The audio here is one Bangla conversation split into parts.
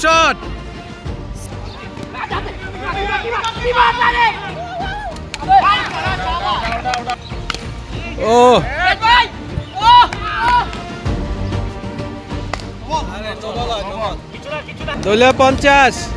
শট ও দলীয় 50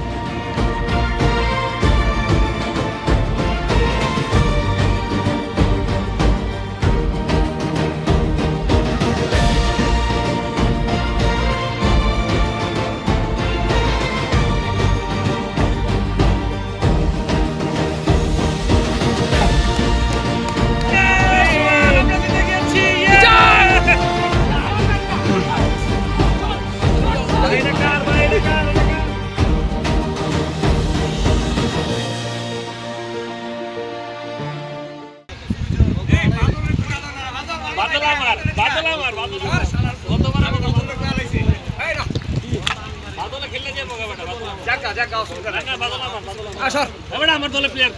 আমার দলের প্লেয়ার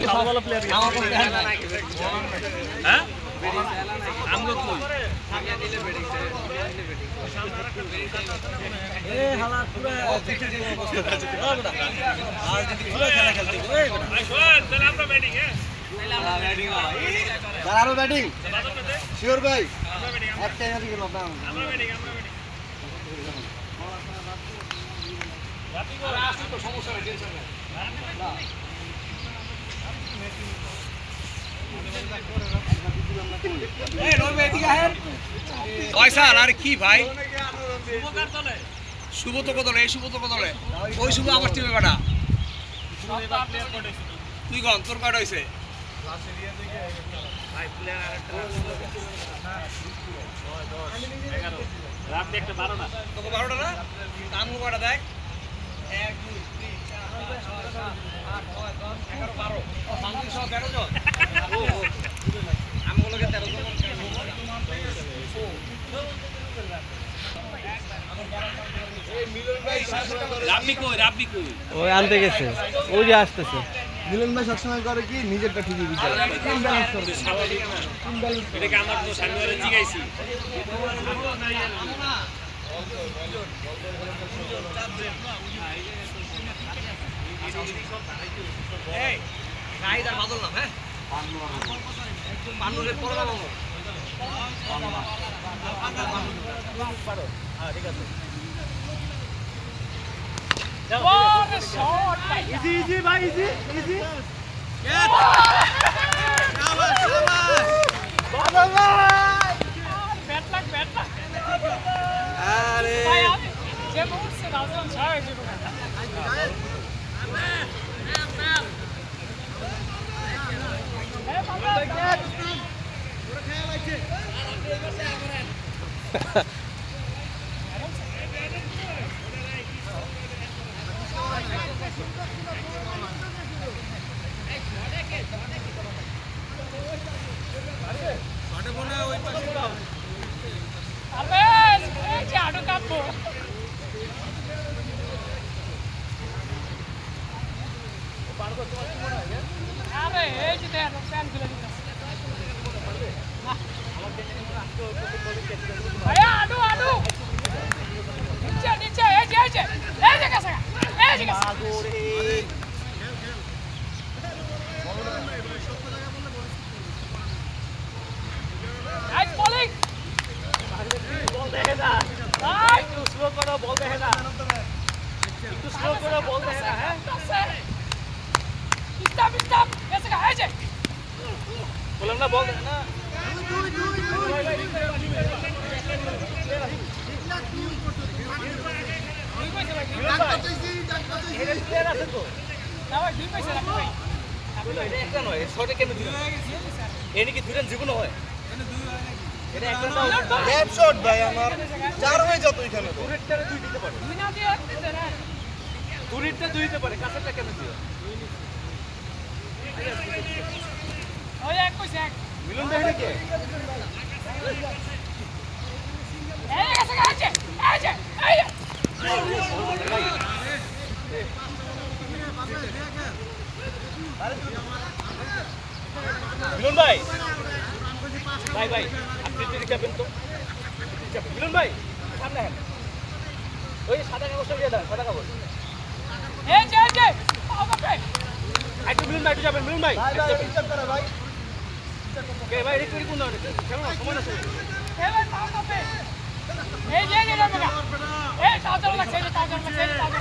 হ্যাঁ আমরা কই এ হালা পুরো আজ যদি পুরো খেলা খেলতে ওই তাহলে আমরা ব্যাটিং হ্যাঁ ব্যাটিং আরো ব্যাটিং শিওর ভাই একটা এনে দিলাম আমরা ব্যাটিং আসলে তো সমস্যা নেই টেনশন নেই এই রবে এদিকে আহেন পয়সা আর কি ভাই শুভকার দলে শুভ তো কত এই শুভ তো কত ওই শুভ আমার টিমে বেটা তুই কোন তোর কাট হইছে লাস্ট এরিয়া থেকে ভাই প্লেয়ার আরেকটা রাত একটা 12 না তোকে 12টা না কাম কয়টা দেখ 1 2 3 4 5 6 7 8 9 10 11 12 শান্তি সহ 13 জন ও আমগুলোকে 13 জন ওই আনতে গেছে ওই যে আসতেছে মিলন ভাই সবসময় করে কি নিজেরটা ঠিকই বিচার এটাকে আমার তো সামনে জিগাইছি এই গাইদার বদল না হ্যাঁ পান্নুরের পরলা মামু পারো হ্যাঁ ঠিক আছে What a shot! Easy, bhai, easy. Get! Shabash, shabash! Badal bhai! Bad luck. Arey! Bhai, aap je mood se razon chhaya jibo. Hey, baba, get! Pura khayal ache. মিলন ভাই ভাই ভাই আপনি যদি যাবেন তো মিলন ভাই সামনে আসেন ওই সাদা কাগজটা দিয়ে দেন সাদা কাগজ এই যে পাও কাপে একটু মিলুন ভাই একটু যাবেন মিলুন ভাই ভাই রিচার্জ করো ভাই কে ভাই একটু কোন দাও কেমন সময় আছে এই ভাই পাও কাপে এই যে বাবা এই তাজা লাগছে এই তাজা লাগছে এই তাজা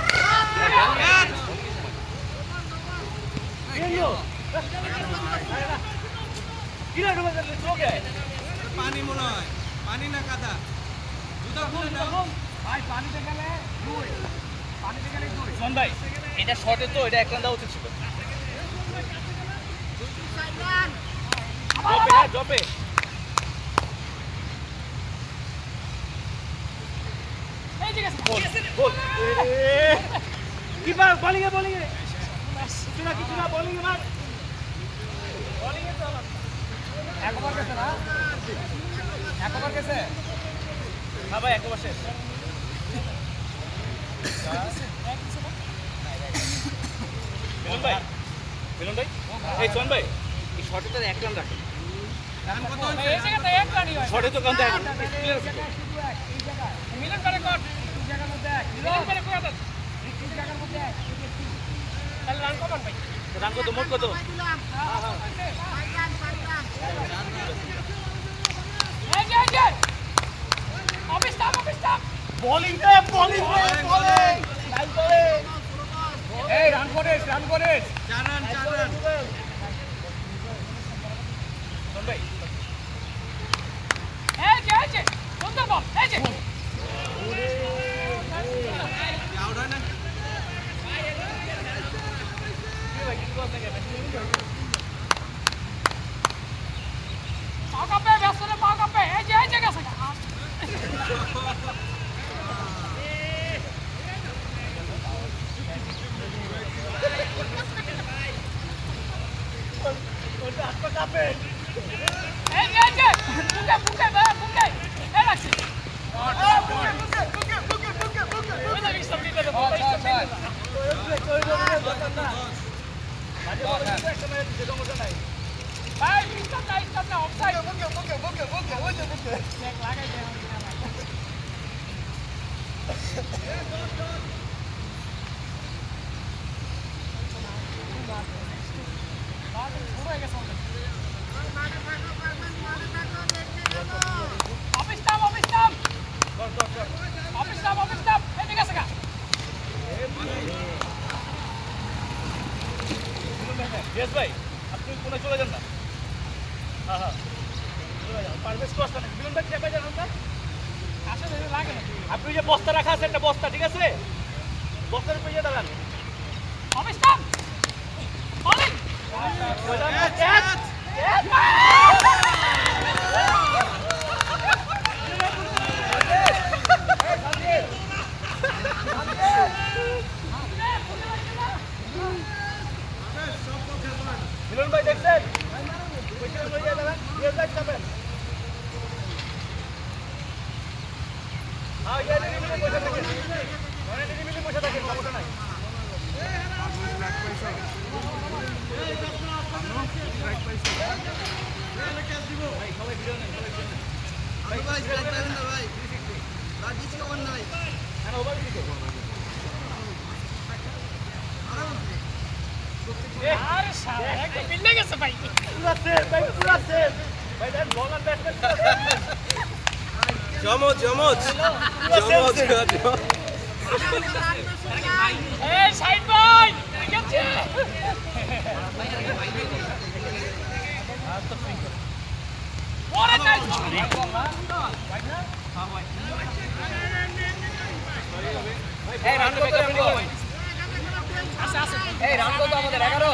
কি রে ঢোকা যাচ্ছে চোখে পানি মনে হয় পানি না কাদা জুতা খুলে নাও ভাই পানিতে গেলে দুই পানিতে গেলে দুই শোন ভাই এটা শর্টে তো এটা এক রান দেওয়া উচিত ছিল জপে হ্যাঁ জপে এই যে গেছে বল কি বার বোলিং এ কিছু না বোলিং এ মার বোলিং এ চল একবার গেছে না একবার গেছে হ্যাঁ ভাই একবার শেষ মিলন ভাই এই শোন ভাই এই শর্টে তো এক রান রাখেন রান কত এই জায়গাতে এক রানই হয় শর্টে তো কান্দা মিলন করে কর এই জায়গার মধ্যে এক মিলন করে কর এই জায়গার মধ্যে এক তাহলে রান কমান ভাই রান কত মোট কত এই যে office staff bowling line bowling এই রান করে 4 রান শোন ভাই এই যে সুন্দর বল এই যে আউট হয় না পাও কাপে ব্যস্ত পাও কাপে এই যে গেছে এই যে বুকে এই রাখছি ওই যে বিশ মিনিট দেবো ভাই স্টপ না অফসাইড চেক লাগাই দে অফিস স্টাফ এই গেছে গা ইয়েস ভাই আপনি কোনে চলে যান না হ্যাঁ চলে যান পারভেজ কষ্ট না মিলন ভাই চেপে যান আমরা আসলে লাগে না আপনি যে বস্তা রাখা আছে একটা বস্তা ঠিক আছে বস্তার উপরে গিয়ে দাঁড়ান অফিস স্টাফ বলিং ক্যাচ মিলন ভাই দেখছেন পয়সা লয়ে যায় দাঁড়ান ইয়ে যাক যাবেন হ্যাঁ ইয়ে দিদি মিলে পয়সা থাকে মানে দিদি মিলে পয়সা থাকে সমস্যা নাই ভাই সবাই ভিডিও নেই ভাই স্ট্রাইক পাবেন না ভাই আর কিছু কমান না ভাই হ্যাঁ ওভার দিকে আরে শালা একদম মিলে গেছে ভাই পুরা সেফ ভাই দেন বল আর ব্যাটসম্যান জমজ এই সাইড ভাই গেছে ওরে নাইস এই রান কত আমাদের আছে এই রান কত আমাদের 11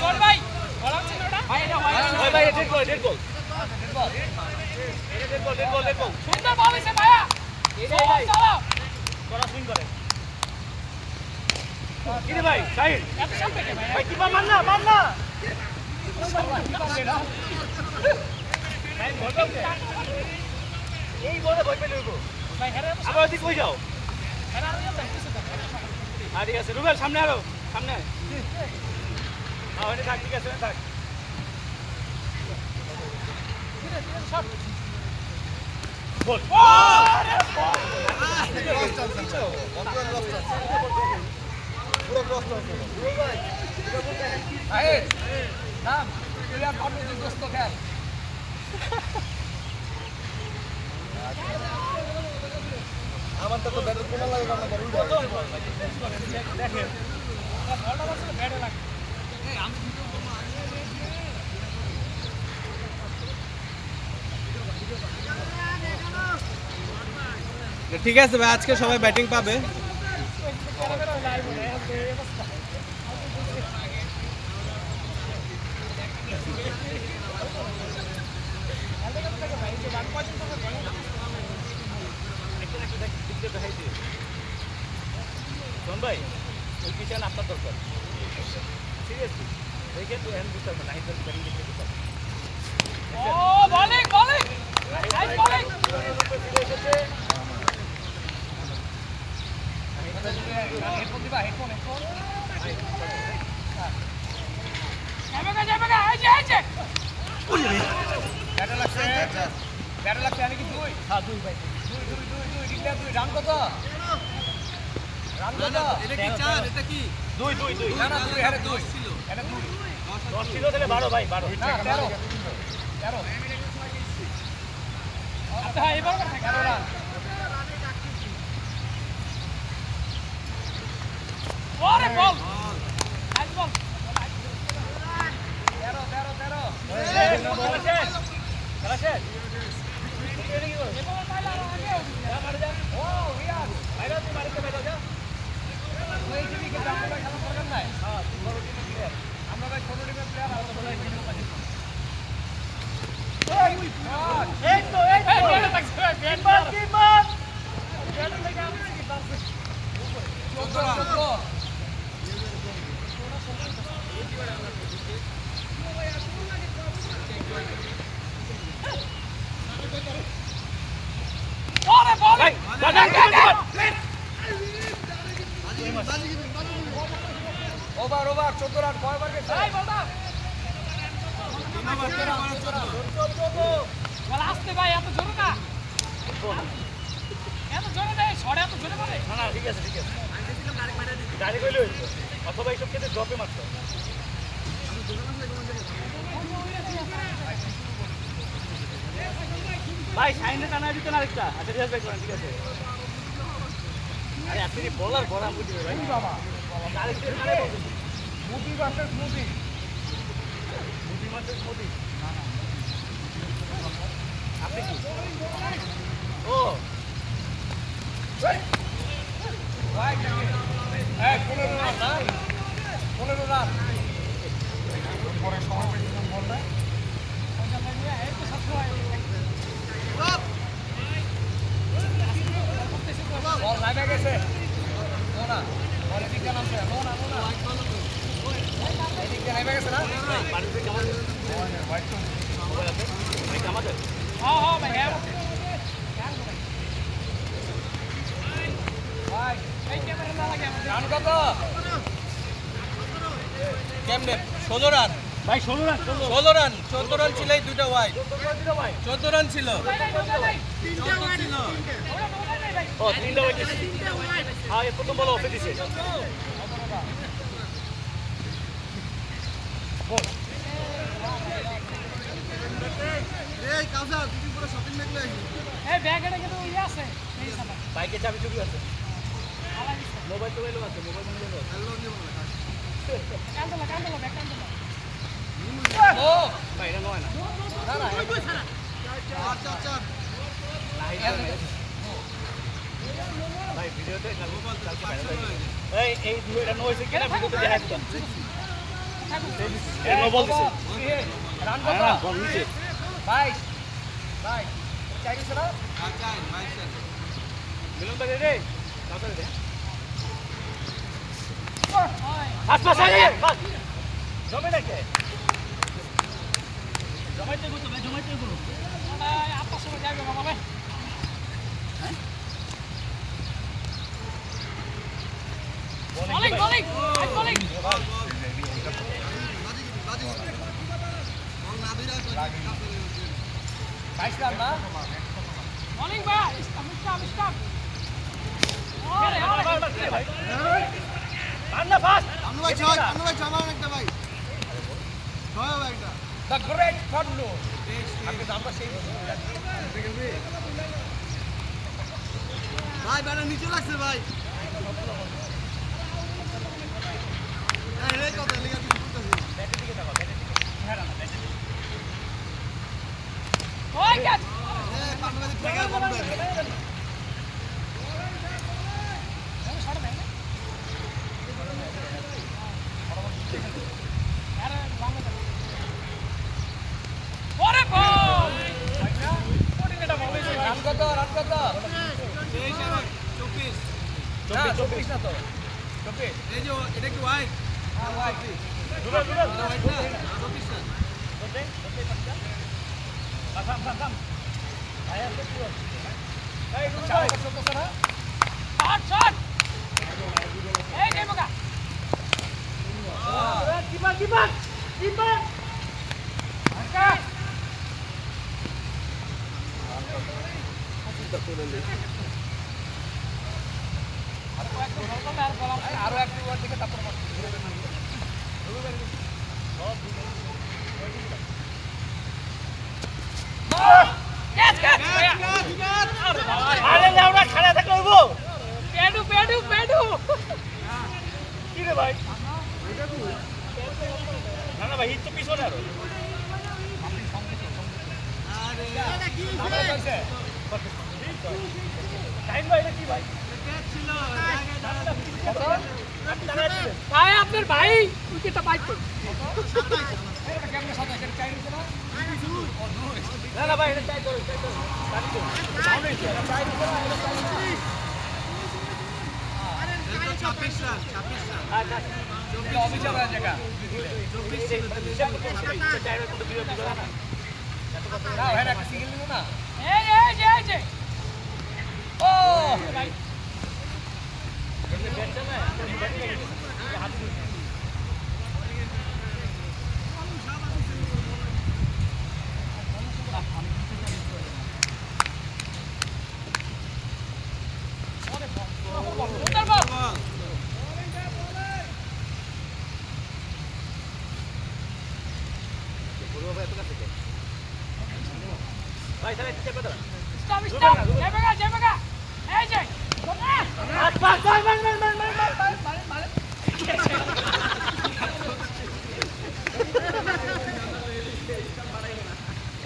সোন ভাই বলা ছিল ওটা ভাই এটা ভাই ভাই ডেড বল ডেড বল সুন্দর বল হইছে ভাইয়া চলো করা সুইং করে কি রে ভাই সাইড এত সামনে কে ভাই ভাই কি মার না ভাই বলতো এই বলে ভয় পেলে হইবো ভাই হেরে আবার ওদিক কই যাও হেরে আর যাবে কিছু তো আর ঠিক আছে রুবেল সামনে আরো সামনে আয় হ্যাঁ ওখানে থাক ঠিক আছে থাক বল নাম প্লেয়ার কমিটির দোস্ত খেল আমার তো ব্যাটের কোনা লাগে না বড় দেখেন বলটা বলছে ব্যাটে লাগে ঠিক আছে ভাই, আজকে সবাই ব্যাটিং পাবে। ভাই ওই পিছন আপনার দরকার সিরিয়াসলি দেখে তো হ্যান্ড দিতে হবে না হিসাব করে দিতে হবে ও bowling bowling nice bowling headphone দিবা হেডফোন যাবেগা এই যে ব্যাটে লাগছে আমি কি দুই হ্যাঁ দুই ভাই দুই ডিক্লেয়ার দুই রান কত রান কত এটা কি 4? এটা কি দুই না না দুই আরে দুই ছিল? এটা দুই 10 ছিল তাহলে 12 ভাই 12 না 13 আচ্ছা এবার কথা 13 রান ওরে বল আজ বল 13 এবার মাইলা আগে ও রিয়াজ বাইরে তুই মারতে বাইরে যা তুই এই টিভি কে আমরা খেলা করবেন না হ্যাঁ তুই বড় টিমের প্লেয়ার আমরা ভাই ছোট টিমের প্লেয়ার আমরা বড় টিমের পাচ্ছি এই তো ব্যাট লাগছে ব্যাট মার কি মার ব্যাট লাগা আমি কি বাস চোদ্দ ওরে বল ওভার 14 রান কয়বার গেছে এই বল দাও বল আসতে ভাই এত জোরে না এত জোরে দেয় ছড়ে এত জোরে মারে না না ঠিক আছে গাড়ি কইলে হইতো অথবা এইসব ক্ষেত্রে ড্রপে মারতো ভাই সাইনে টানা দিতে না আরেকটা আচ্ছা রিয়াজ ভাই করেন ঠিক আছে আরে আপনি বলার বড় আমি দিবে ভাই বাবা আরেকটা আরে মুভি ভার্সেস মুভি মুভি আপনি কি ও ভাই এই 15 রান না 15 রান পরে সময় পেয়েছিলাম বল না এই তো সবসময় বল লাগা গেছে নোনা বল দিকে নামছে নোনা এদিকে নেমে গেছে না বাড়িতে কেমন হোয়াইট তো মোবাইল আছে ভাই আমাদের হ্যাঁ ভাই হ্যাঁ ভাই এই ক্যামেরা না লাগে আমাদের রান কত কেমনে 16 রান ভাই 16 রান 14 রান ছিলই দুটো ওয়াইড 14 রান ছিল ও তিনটা ওয়াইড হ্যাঁ এই প্রথম বল অফে দিছে এই কাজা দুদিন পরে শপিং দেখলে এই ব্যাগেটা কিন্তু ইয়ে আছে এই সাদা বাইকে চাবি চুরি আছে আলাই দিছে মোবাইল টোবাইলও আছে মোবাইল মানে গেল কান্দলা ব্যাগ কান্দলা ও ভাই এটা নয় না না চার ভাই ভিডিওতে এই দুইটা নো হইছে কেন ভিডিওতে দেখা দিতাম এই নো বলতেছে রান কত বল নিচে 22 চাই গেছে না চার 22 মিলন ভাই রে কাছে দে হয় আচ্ছা আগে বাস জমে নাকি জমাইতে গো ভাই আপনার সময় যাবে বাবা ভাই বলিং বল না দিরা 22 রান না বলিং ভাই স্টাম্প ওরে ভাই রান্না ফাস্ট আনু ভাই ছয় আমার একটা ভাই ছয় হবে একটা দ্য গ্রেট ফন্ডু আপনি দামটা সেই ভাই ব্যাটা নিচে লাগছে ভাই এই কথা লিখা কিছু করতেছি ব্যাটের দিকে তাকাও ব্যাটের দিকে হ্যাঁ রান্না ব্যাটের দিকে ওই ক্যাচ এই পান্ডবাদি থেকে বন্ধ আছে ওরে বল কোটিটা বল রান কত 24 না তো 24 এই যে এটা কি ওয়াইড হ্যাঁ ভাই এটা ওয়াইড না 24 না থাম আয়া তো পুরো এই চাও করতেছ না শট এই গে মগা কিপার আকা আরো এক দুবার দিকে তারপর আরে লাউড়া খাড়া থাকলে হইবো পেডু কি রে ভাই না না ভাই হিট তো পিছনে আরো আরে আরে টাইম ভাই এটা কি ভাই ক্যাচ ছিল ভাই আপনার ভাই উইকেটটা পাইতো না না ভাই এটা চাই করো ছাব্বিশ রান অভিযোগ আছে জায়গা সিঙ্গেল নিব না ও ভাই ভাই তাহলে চেপে দাও স্টপ জেবেগা এই যে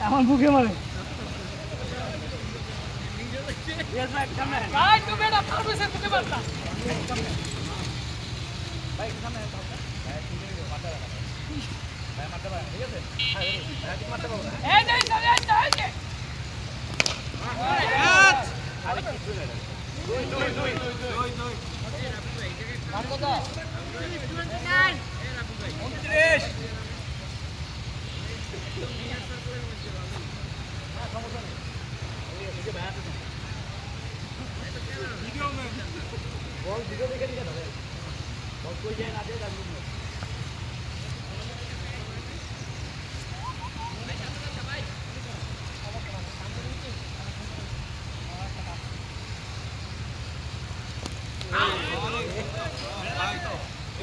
আমার বুকে মারে ভাই তুমি এটা পারবে সে বুকে মারতা ভাই সামনে মারতে পারবে ভাই মারতে পারবে ঠিক আছে হ্যাঁ মারতে পারবে এই যে এই যে আরে কিছু না দুই কত 29 বল ভিডিও দেখে নিয়ে যাবে বল কই যায় না যায় জানি না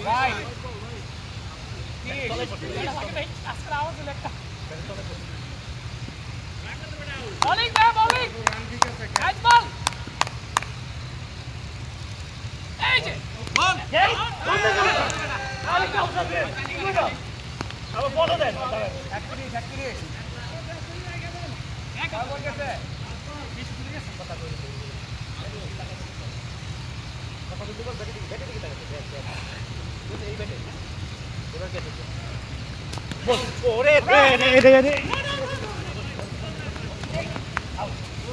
ভাই আজকে আওয়াজ হলো একটা বলিং ক্যাচ বল এই যে বল আরে কাউকে দে আবার বল দেন 31 এক বল গেছে 20 মিনিট গেছে কথা কই কথা বলতে বল ব্যাটে দিকে তাকাতে এই ব্যাটে এবার কে দিচ্ছে বল ওরে রে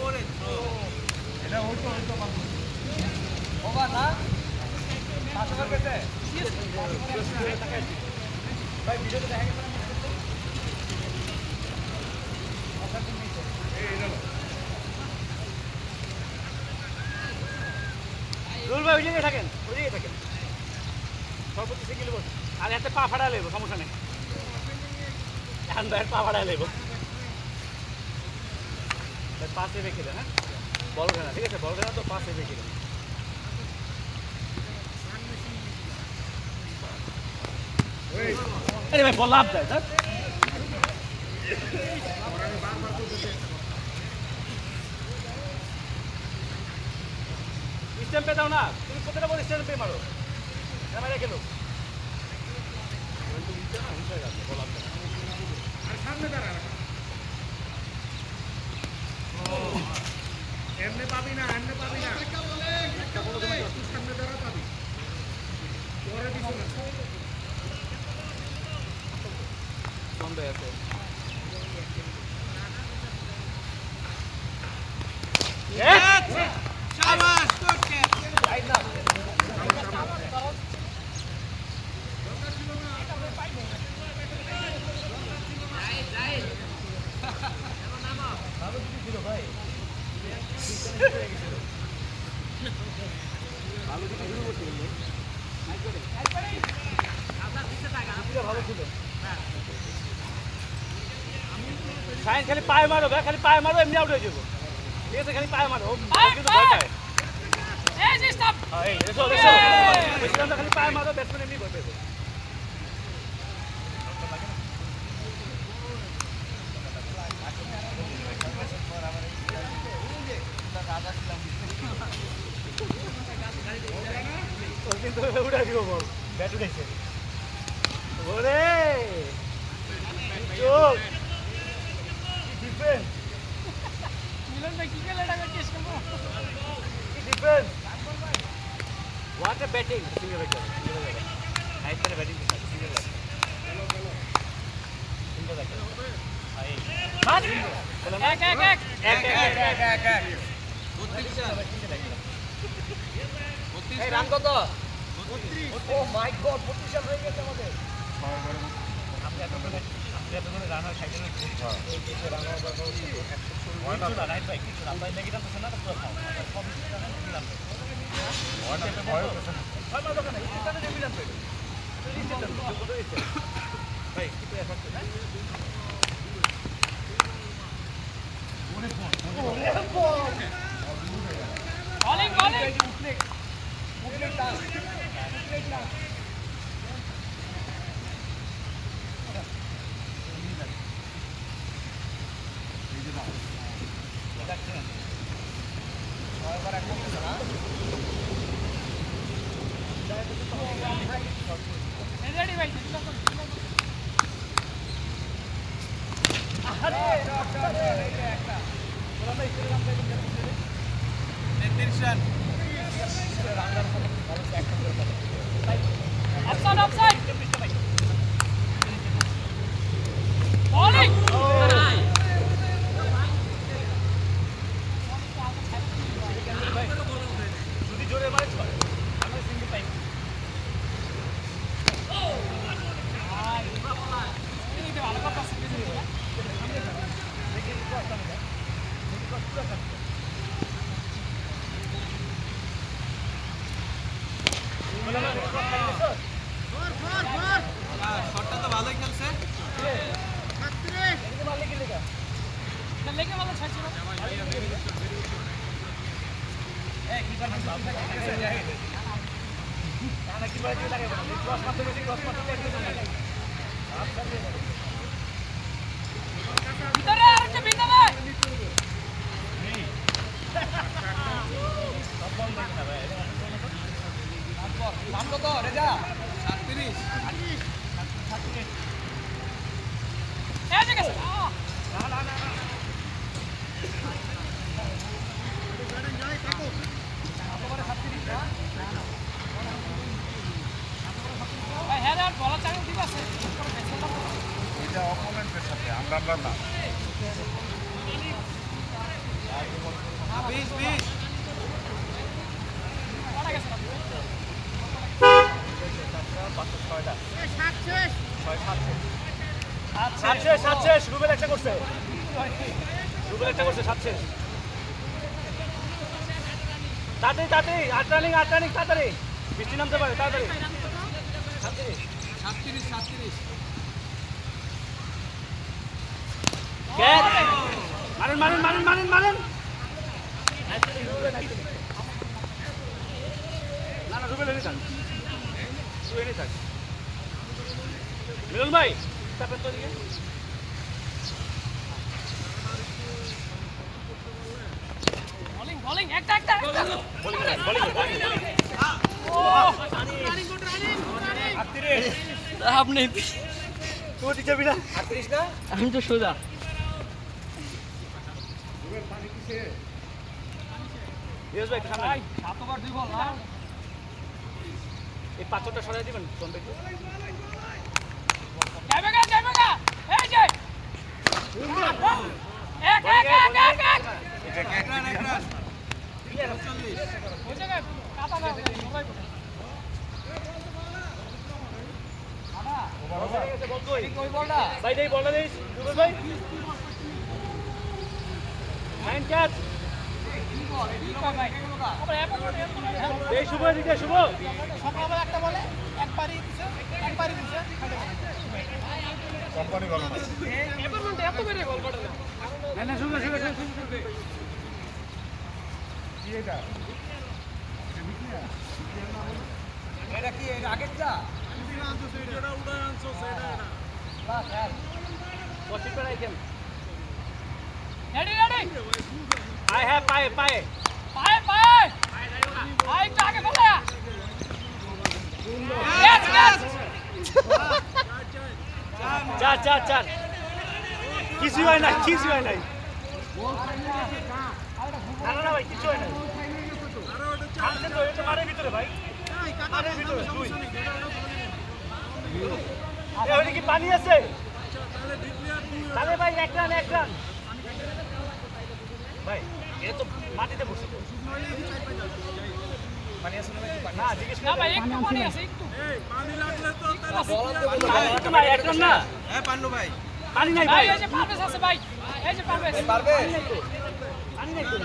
ওরে থ্রো এটা হইতো ওভার না 5 ওভার গেছে ভাই ভিডিওতে দেখা গেছে রুল ভাই ওইদিকে থাকেন সর্বোচ্চ সিঙ্গেল বল আর এতে পা ফাড়া লেবো সমস্যা নেই এখন ভাই পা ফাড়া লেবো পাশে রেখে দেন হ্যাঁ বল খেলা ঠিক আছে বল খেলা তো পাশে রেখে দেন আরে ভাই বল লাভ যায় স্যার স্ট্যাম্পে দাও না তুমি কতটা বল স্ট্যাম্পে মারো এবার রেখে দাও আর সামনে দাঁড়া এমনি পাবি না সামনে দাঁড়া পাবি পরে দিছো না সন্দেহ আছে শাবাশ গুড ক্যাচ রাইট না সাইন খালি পায়ে মারো খালি পায়ে মারো এমনি আউট হয়ে যাবো ঠিক আছে খালি পায়ে মারো কিন্তু ভয় পায় এই এসো খালি পায়ে মারো ব্যাটসম্যান এমনি ভয় পাবে কিন্তু উড়ে দিব বল ব্যাট উঠেছে ওরে চোখ ডিফেন্স মিলন ভাই কি খেলা টাকা কেস করবো defence what a batting single batter nice করে batting single batter single batter মার এক 32 রান কত 32 ও মাই গড 32 রান হয়ে গেছে আমাদের আপনি এত করে রান হয় সাইকেল এই রান ওভার করে 100 না রাইট ভাই কিছু রান ভাই নেগেটিভ আছে না তো পুরো খাও সব রান ওয়ান এর ভয় করছে না ছয় মার দোকানে এটা তো ডিভিশন পেল ভাই কিছু এফেক্ট না বলিং রেডি ভাই অফসাইড বলিং যদি জোরে মারে ছয় আমরা সিঙ্গেল টাইম ভালো কথা শটটা তো ভালোই খেলছে লেগে ভালো ছাড়ছিল ভিতরে আরেকটা ভিতরে রান কত রেজা 37 এই ঠিক আছে ভাই হ্যাঁ আর বলা চাই ঠিক আছে এটা অপোনেন্টের সাথে আমরা না 20 পড়া গেছে সাত শেষ রুবেল একটা করছে তাড়াতাড়ি 8 রানিং তাড়াতাড়ি বৃষ্টি নামতে পারে তাড়াতাড়ি 37 ক্যাচ মারেন না রুবেল এনে থাক তুই এনে থাক মিলন ভাই তারপর তো দিকে বোলিং একটা একটা বলিং ও আপনি তুই ঠিক যাবি না 38 না আমি তো সোজা ইয়েস ভাই খানা ভাই 7 ওভার 2 বল না এই পাঁচটা সরাই দিবেন কোন ভাই যাবেগা এই যে এক এক রান ওই জায়গায় কাটা না সবাই ওই বলটা ভাই দেই বলটা দেই দুবে ভাই নাইন ক্যাচ ভাই আবার এই শুভ দিকে শুভ সকালবেলা একটা বলে একবারই দিছে কোম্পানি ভালো না এবার মধ্যে এত বেড়ে গোল করে না না শুভ কি এটা এটা কি এর আগেরটা বাস হ্যাঁ কত করে আইটেম রেডি আই হ্যাভ পায়ে পায়ে আই তো আগে বলে চার কিছু হয় নাই না ভাই কিছু হয় নাই আনছেন তো এটা মারের ভিতরে ভাই মারের ভিতরে দুই এখানে কি পানি আছে তাহলে ভাই এক রান ভাই এটা তো মাটিতে বসে পানি আছে না জিজ্ঞেস না ভাই একটু পানি আছে একটু তোমার এক রান না হ্যাঁ পান্নু ভাই পানি নাই ভাই ভাই এই যে পারভেজ আছে ভাই এই যে পারভেজ পারবে পানি নাই তো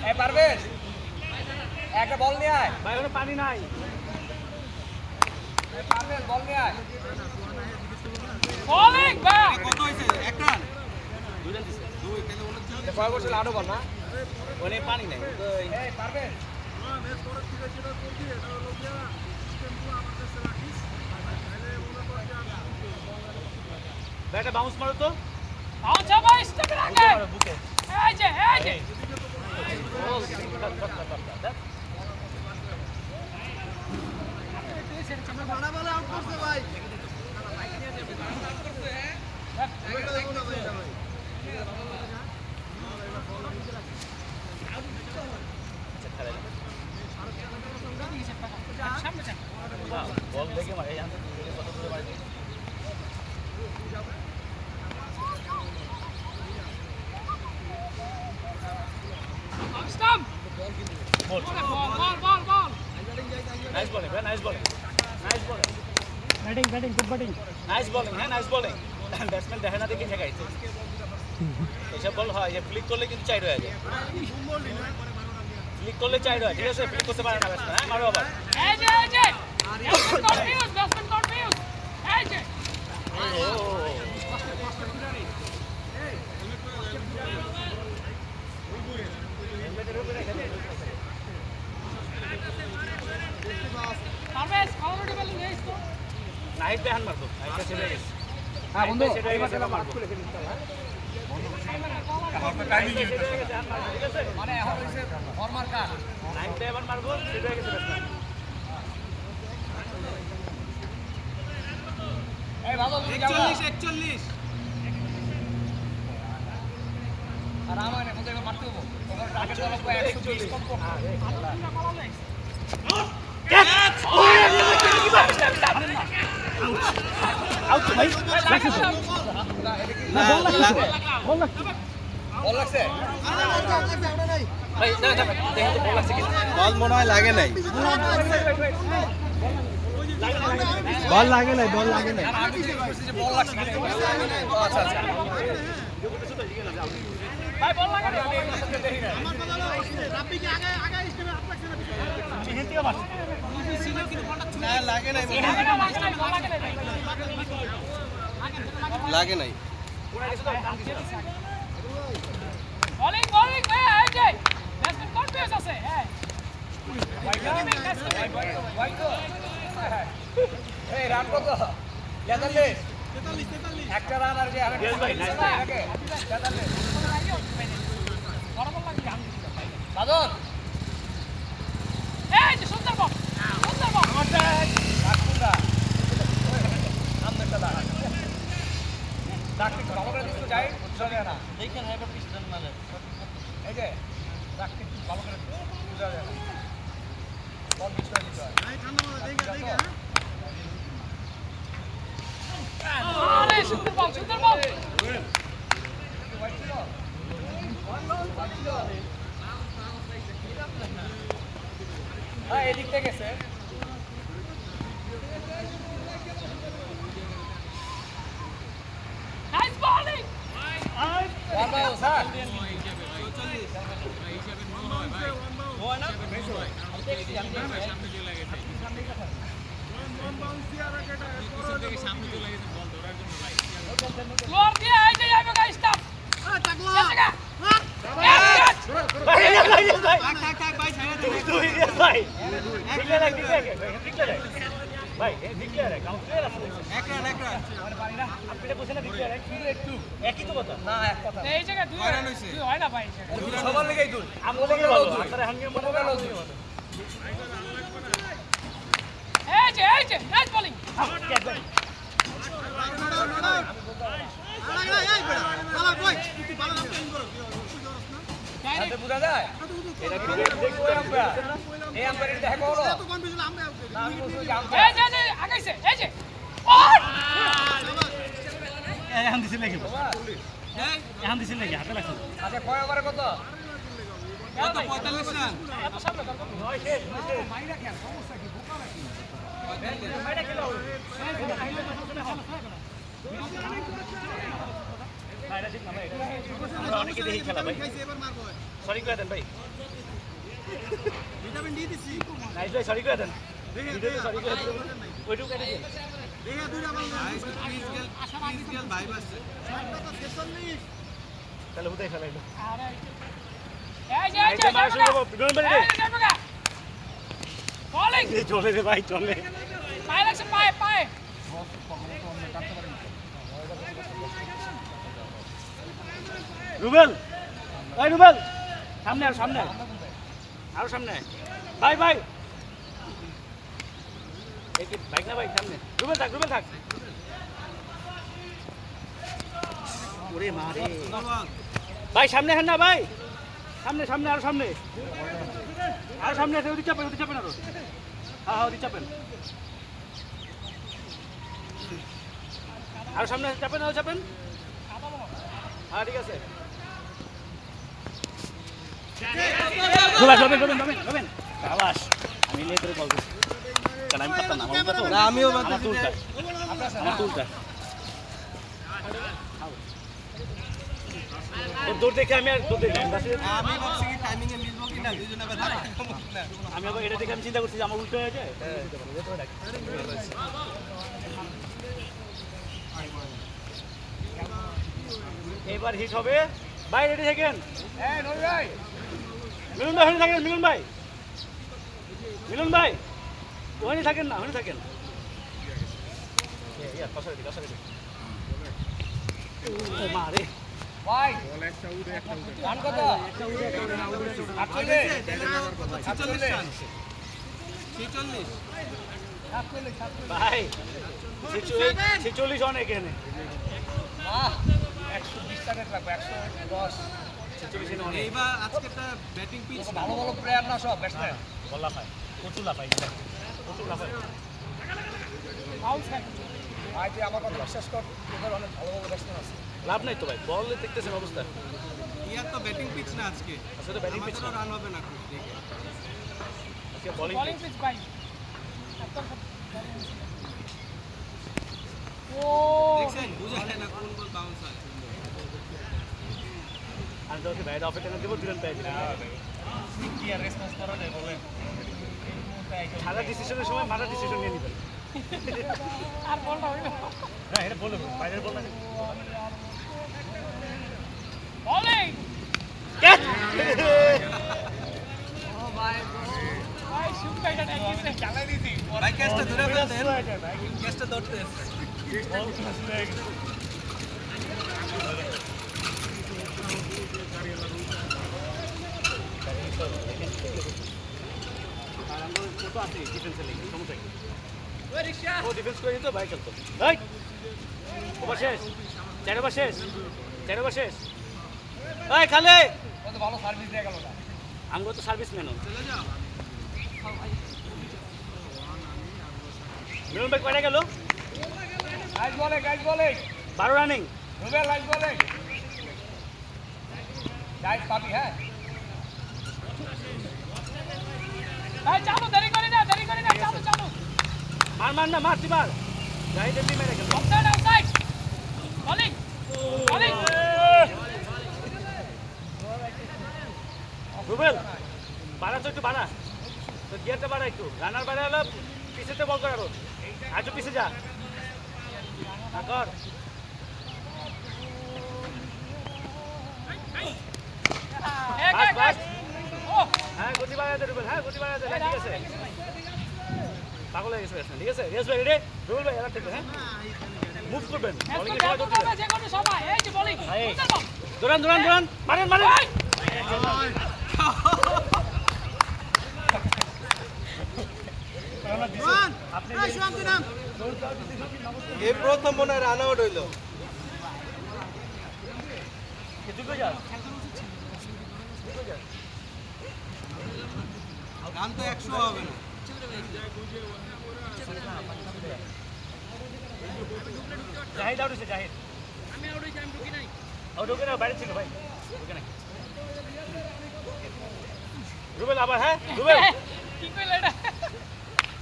এই পারবে একটা বল নিয়ে আয় ভাই ওখানে পানি নাই এই পারবে বল নিয়ে আয় বোলিং ভাই কত হয়েছে এক রান দুই রান দিছে এটা কয় বছর আরো বল না ওখানে পানি নাই তো এই পারবে ভাই একটা বাউন্স মারো তো আচ্ছা ভাই স্টেপে আগে বুকে এই যে আউট করছে ভাই সামনে যান বল দেখে মারে জানতে কত দূরে মারে স্টাম্প বল বল নাইস বলিং ভাই nice bowling batting good batting nice bowling হ্যাঁ নাইস বলিং ব্যাটসম্যান দেখে না দেখে ঠেকাইছে এসব বল হয় যে ফ্লিক করলে কিন্তু চাইড হয়ে যায় ফ্লিক করলে চাইড হয় ঠিক আছে ফ্লিক করতে পারে না ব্যাটসম্যান হ্যাঁ মারো আবার এই যে ব্যাটসম্যান কনফিউজ এই যে পারভেজ অলরেডি বলিং নেই তো নাইট বেহান মারবো নাইটটা ছেড়ে গেছে হ্যাঁ বন্ধু সেটা হয়ে গেছে মারবো মানে এখন হইছে ফরমার কার নাইটটা এবার মারবো সেটা হয়ে গেছে ব্যাটসম্যান এই ভালো তুমি যাও 41 আর আমার এখন থেকে মারতে হবো ওখানে টার্গেট দেওয়া লাগবে 120 কম করতে আউট ভাই বল লাগছে ভাই না দেখেন তো বল আছে কি বল মনে হয় লাগে নাই বল লাগে নাই আমি যে কইছি যে বল লাগছে কিন্তু ও আচ্ছা আচ্ছা ভাই বল লাগা চিকেন থেকে মারছে না লাগে নাই লাগে নাই বোলিং ভাই এই যে ব্যাটসম্যান কনফিউজ আছে এই এই রান কত 43 43 একটা রান আর যে আরেকটা Yes, ভাই, nice, ভাই। 43 বরাবর লাগবে বাদল এই যে সুন্দর বল রাখুনরা আমনেটা দাঁড়া ডাকতে ভালো করে দিতে যাই চলে না দেখেন এবার পিছন মানে এই যে ডাকতে ভালো করে বুঝা যায় না বল মিস করে দিতে হয় আরে সুন্দর বল হ্যাঁ এদিক থেকে গেছে নাইস বোলিং ওয়ান বাউ স্যার ফ্লোর দিয়ে এই যে যাবে গাইস স্টপ এসে গা ভাই ভাই ডিক্লেয়ার কাউন্টার আছে আপনি বুঝেন না ডিক্লেয়ার শুধু একটু একই তো কথা না এক কথা এই জায়গা দুই হয় না ভাই এই জায়গায়। সবার লেগেই দূর আমগো লাগে ভালো আপনারা হাঙ্গে মনে গেল এই যে নাইস বোলিং হাতে বুঝা যায় এটা কি দেখবো আমরা এই আম্পায়ার দেখো হলো না আমি বলছি যে আম্পায়ার এই যে আগাইছে এই যে বল এখন দিছিল নাকি এখন দিছিল নাকি হাতে লাগছে আচ্ছা কয় ওভারে কত কত 45 রান এত সামনে কত নয় শেষ অনেকে দেখি খেলা ভাই সরি করে দেন ভাই ভিটামিন ডি দিছি নাইস ভাই সরি করে দেন সরি করে দেন ওইটুকু কেটে দিন দেখা দুইটা বল প্লিজ গেল ভাই বাসছে 46 তাহলে হুদাই ফেলাইলো আরে এই যে যাবে গা বোলিং চলে রে ভাই চলে পায়ে লাগছে পায়ে রুবেল ভাই রুবেল সামনে আরো সামনে ভাই ভাই এই কি বাইক না ভাই সামনে রুবেল থাক ওরে মারে ভাই সামনে হ্যাঁ না ভাই সামনে আরো সামনে আছে ওদিক চাপেন আরো হ্যাঁ ওদিক চাপেন আরো সামনে চাপেন হ্যাঁ ঠিক আছে রবেন আবাস আমি লেট করে কল করছি কারণ আমি পারতাম না আমার উল্টা তো না আমিও আমার তো উল্টা আমার তো উল্টা ওর দৌড় দেখে আমি আর দৌড় দেখলাম আমি ভাবছি কি টাইমিং এ মিলবো কিনা দুইজনে আবার ধাক্কা খাবো কিনা আমি আবার এটা দেখে আমি চিন্তা করছি যে আমার উল্টো হয়ে যায় এবার হিট হবে ভাই রেডি থাকেন এই নই ভাই মিলন ভাই ওখানে থাকেন মিলন ভাই ওখানে থাকেন না ওখানে থাকেন ও মা রে ভাই রান কত 46 রান 46 ভাই 46 অনেক এখানে আহ 120 টাকা রাখবো 110 46 অনেক এইবার আজকেটা ব্যাটিং পিচ ভালো ভালো প্লেয়ার না সব ব্যাটসম্যান বলা পায় প্রচুর লাফাই প্রচুর লাফাই আউট সাইড ভাই তুই আমার কথা বিশ্বাস কর তোদের অনেক ভালো ভালো ব্যাটসম্যান আছে লাভ নাই তো ভাই বল দেখতেছেন অবস্থা ইয়ার তো ব্যাটিং পিচ না আজকে আসলে ব্যাটিং পিচ আমাদেরও রান হবে না খুব দেখে আজকে বোলিং বোলিং পিচ ভাই ও দেখছেন বুঝা যায় না কোন বল বাউন্স হয় আমি তো ব্যাট অফে টেনে দেবো দুজন পেয়ে দিলাম কি আর রেসপন্স করা যায় বলেন সারা ডিসিশনের সময় মাথা ডিসিশন নিয়ে নেবেন আর বলটা হইল না এটা বলুন বাইরের বল না বোলিং ক্যাচ ভাই শুট কাইটা নাকি চালাই দিছি ভাই ক্যাচটা ধরে ফেলতেন ক্যাচটা ধরতেন কত আছে ডিফেন্সের লেগে সমস্যা কি ও ডিফেন্স করে দিত ভাই খেলতো রাইট ওভার শেষ 4 ওভার শেষ 4 ওভার শেষ এই খালে কত ভালো সার্ভিস দিয়ে গেল না আমগো তো সার্ভিস মেনু চলে যাও মেরুন ভাই কয়টা গেল গাইজ বলে 12 রানিং রুবেল লাইজ বলে গাইজ পাবি হ্যাঁ এই চালু দেরি করি না চালু চালু মার না মার তুই মার যাই দেবি মেরে গেল offside outside bowling bowling Rubel বাড়া তো একটু বাড়া তো গিয়ারটা বাড়া একটু রানার বাড়া হলো পিছেতে বল করার আজও পিছে যা না কর এক বাস এক বাস ও হ্যাঁ গতি বাড়াতে রুবেল হ্যাঁ গতি বাড়াতে ঠিক আছে পাগল হয়ে গেছে ঠিক আছে রেস ভাই রে রুবেল ভাই এবার থেকে হ্যাঁ মুভ করবেন বলিং এর সময় করতে যে কোনো সবাই এই যে বলিং দৌড়ান মারেন এই প্রথম মনে হয় রান আউট হইল রান তো 100 হবে না জাহিদ আউট হয়েছে জাহিদ আমি আউট হইছি আমি ঢুকি নাই আউট ঢুকে না বাইরে ছিল ভাই ঢুকে না রুবেল আবার হ্যাঁ রুবেল কি কইলে এটা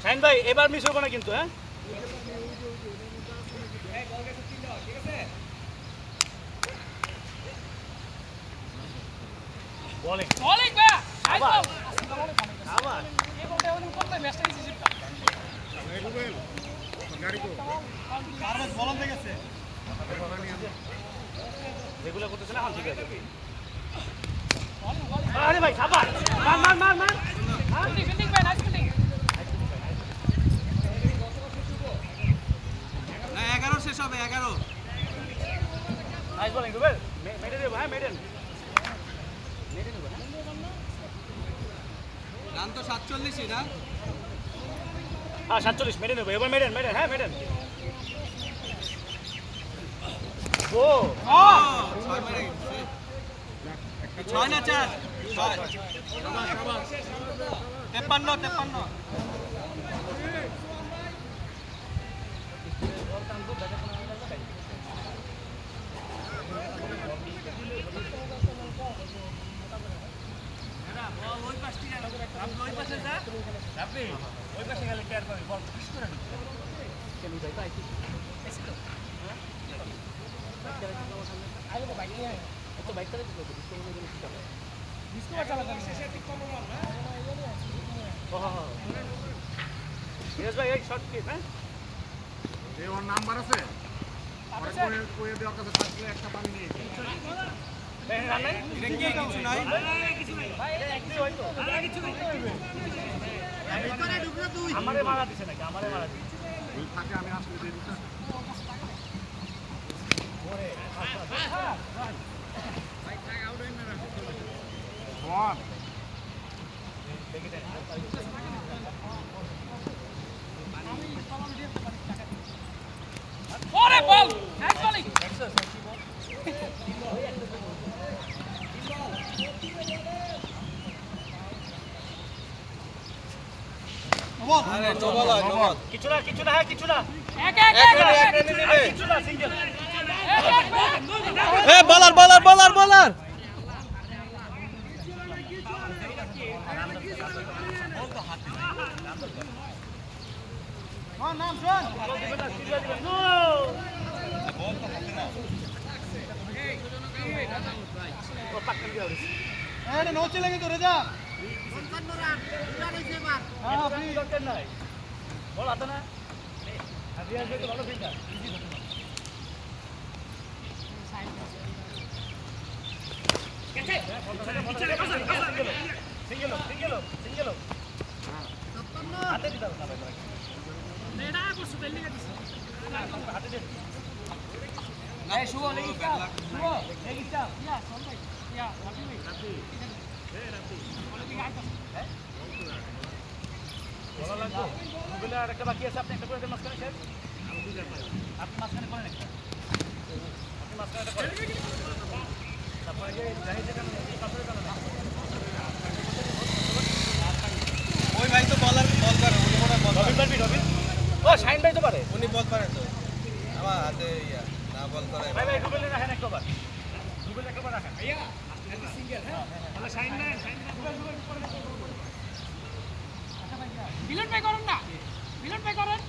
শাইন ভাই এবার মিস হবে না কিন্তু হ্যাঁ বলিং বলিং ভাই আবার আবার এই বলতে ওই করতে ম্যাচটা দিছি রেগুলার করতেছে না ঠিক আছে বলিং বলিং আরে ভাই সাবাস মার ফিল্ডিং ভাই নাইস ফিল্ডিং না 11 শেষ হবে 11 নাইস বলিং রুবেল মেডেন দেবো হ্যাঁ মেডেন দেবো হ্যাঁ রান তো 47 না হ্যাঁ 47 মেডেন দেবো এবার মেডেন হ্যাঁ মেডেন ও 6 মেরে গেছে 6 না 4 53 ওই পাশে গেলে কেয়ার করে বল পিস করে ঢুকছে কেন যাই তো আইছি আইলো বাইক নিয়ে এত বাইক করে দিতে হবে ডিসকাউন্ট করে দিতে হবে ডিসকো চালাতে শেষে ঠিক করব না ও হ্যাঁ ইয়েস ভাই এক শট কিট হ্যাঁ এই ওর নাম্বার আছে আছে কইয়ে দেওয়ার কাছে থাকলে একটা পানি নিয়ে এই রান নাই এটা কি কিছু নাই ভাই একটু হয়তো আমারে মারা দিছে নাকি আমারে মারা দিছে ওই থাকে আমি আসলে দিয়ে দিতে ওয়ান ওরে বল নাইস বলিং আরে নবল কিছু না হ্যাঁ কিছু না এক এক এক কিছু না সিঙ্গেল এ বলার নাম শোন নো ও পাক্কা দিয়ে হইছে এটা নো চলে গেছে রেজা হ্যাঁ ফ্রি দরকার নাই বল আতা না আর রিয়াজ ভাই তো ভালো ফিল্ডার সিঙ্গেল হাতে দিতে হবে না ভাই এটা করছ বেলি দিছ হাতে দেন এই শুভ লেগে যাও শুভ লেগিস যাও Yeah, something. Yeah, Rafi. বলা লাগবে রুবেলের আরেকটা বাকি আছে আপনি একটা করে দেন মাঝখানে শেষ আপনি মাঝখানে করেন একটা আপনি মাঝখানে করেন তারপরে যে জাহিদে কেন তারপরে কেন না ওই ভাই তো বল করে উনি মনে হয় বল রবিন পারবি রবিন ও শাইন ভাই তো পারে উনি বল করে তো আমার হাতে ইয়া না বল করে ভাই ভাই রুবেলের রাখেন একবার রুবেল একবার রাখেন ভাইয়া সিঙ্গেল হ্যাঁ তাহলে শাইন না মিলন ভাই করেন না মিলন ভাই করেন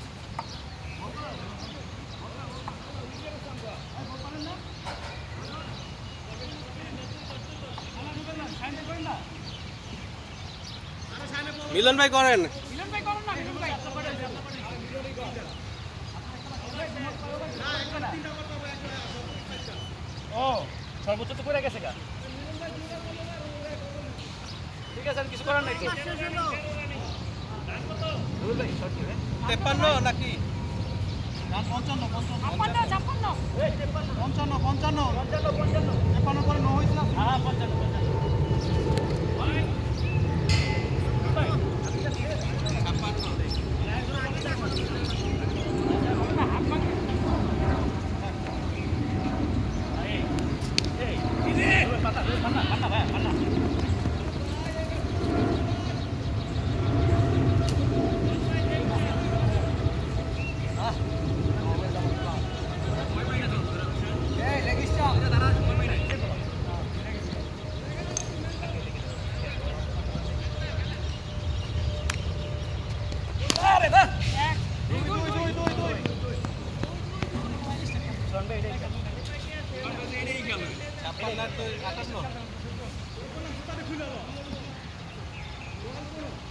মিলন ভাই করেন মিলন ভাই করেন না মিলন ভাই ও সর্বোচ্চ তো করে গেছে গা ঠিক আছে আর কিছু করার নাই তো রুবেল ভাই শর্ট দিবেন 53 নাকি 56 এই 55 55 পরে 9 হইছিল হ্যাঁ 55 এই লেগিস যাও আরে বাহ এক দুই আপনার তো 58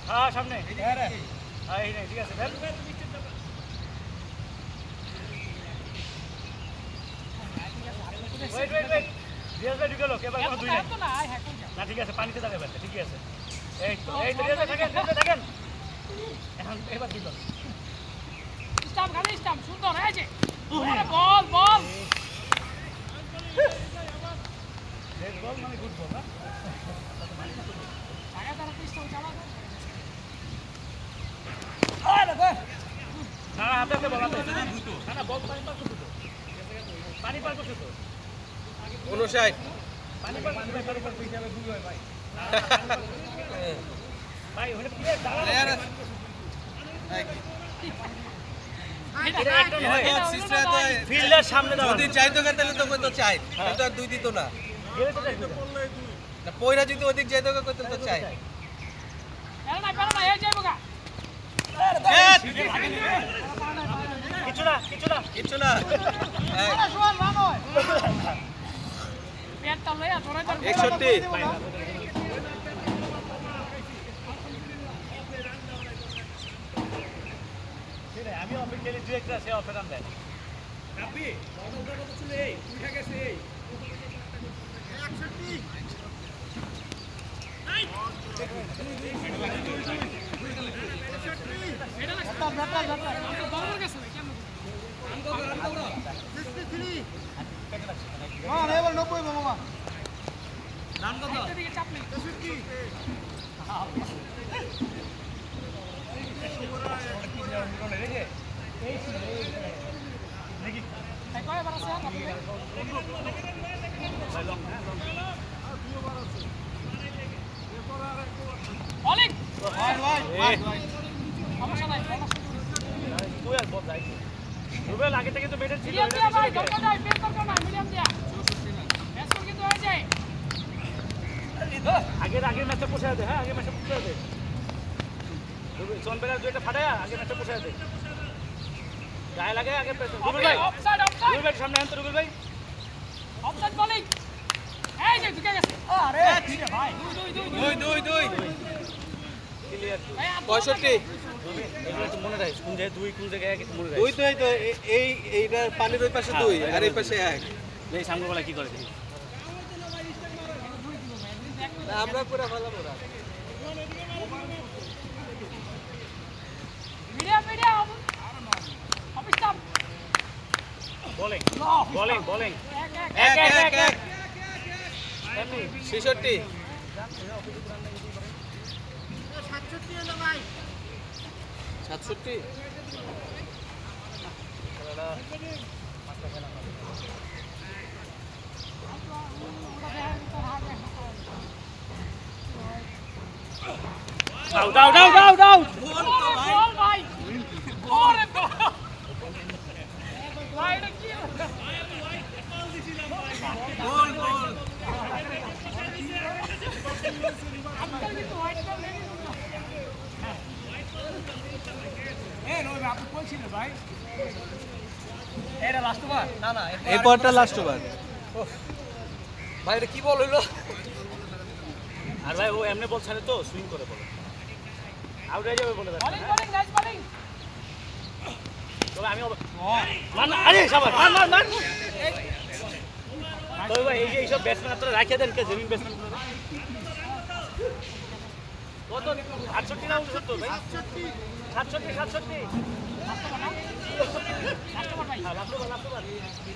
হ্যাঁ সামনে হ্যাঁ রে হ্যাঁ এই ঠিক আছে ফেল ওয়েট রিয়াজ ভাই ঢুকে লোক এবার কোনো দুই নাই এত না আই হ্যাঁ কোন না ঠিক আছে পানিতে যাবে ফেলতে ঠিক আছে এই তো রিয়াজ ভাই থাকেন এখন এবার দিল স্টাম্প খালি স্টাম্প সুন্দর হয়েছে আরে বল রেড বল মানে গুড বল না আগে তারা পিস্টল চালা আরে বাহ না হাতে বল হাতে না বল পানি পার করতে পানি পার করতে তো 59 পানি পার করতে যাবে দুই হয় ভাই ভাই ওখানে কি দাঁড়া এটা একটা নয় ফিল্ডের সামনে দাঁড়ানো যদি চাইতো তাহলে তো কইতো চাই কিন্তু আর দুই দিত না গেলে তো দেখবে না পয়রা যদি ওদিক যাইতো কইতো তো চাই পেরা না এই যাইবো গা কিছু না কিছু না শোন রান হয় পেটটা লইয়া ধরে ধরে 61 আমি অফিস খেলি দুই একটা সে অফে রান দেয় বল গেছে কেমন এবার 90 মামা একটা দিকে চাপ নেই তাই কয়বার আছে অলিক সমস্যা নাই তুই আর বল যাই রুবেল আগে থেকে তো বেটার ছিল মিডিয়াম দিয়া ভাই দরকার নাই পেন দরকার নাই মিডিয়াম দিয়া ব্যাটসম্যান কিন্তু হয়ে যায় আগের ম্যাচে পোষায় দে হ্যাঁ আগের ম্যাচে পোষায় দে চনবেলার দুইটা ফাটায়া আগের ম্যাচে পোষায় দে গায়ে লাগে আগে রুবেল ভাই অফসাইড রুবেল ভাই সামনে আন তো রুবেল ভাই অফসাইড বোলিং এই যে ঢুকে গেছে আরে ঠিক আছে ভাই দুই ক্লিয়ার ভাই 65 এগুলো তো মনে রাখিস কোন জায়গায় দুই কোন জায়গায় এক মনে রাখিস দুই তো এইটার পানির ওই পাশে দুই আর এই পাশে এক এই সামনেবেলা কি করে দেখি আমরা পুরো ভালো পুরো medium office staff bowling bowling bowling এক এক এক 66 67 out out out out out Ball, bhai. Ball, ball. Bhai, এটা কি? গোল গোল আপনার কিন্তু white ball নেই। এটা লাস্ট ওভার না না এরপরটা লাস্ট ওভার ভাই এটা কি বল হইলো আর ভাই ও এমনি বল ছাড়ে তো সুইং করে বলে আউট হয়ে যাবে বলে Bowling, bowling, nice bowling. তবে আমি মান আরে শাবাশ মান মান মান তবে ভাই এই যে এইসব ব্যাটসম্যান আপনারা রাখিয়ে দেন কে জেমিং ব্যাটসম্যান কত 68 না 69 ভাই 67 67 Last over, bhai. হ্যাঁ লাস্ট ওভার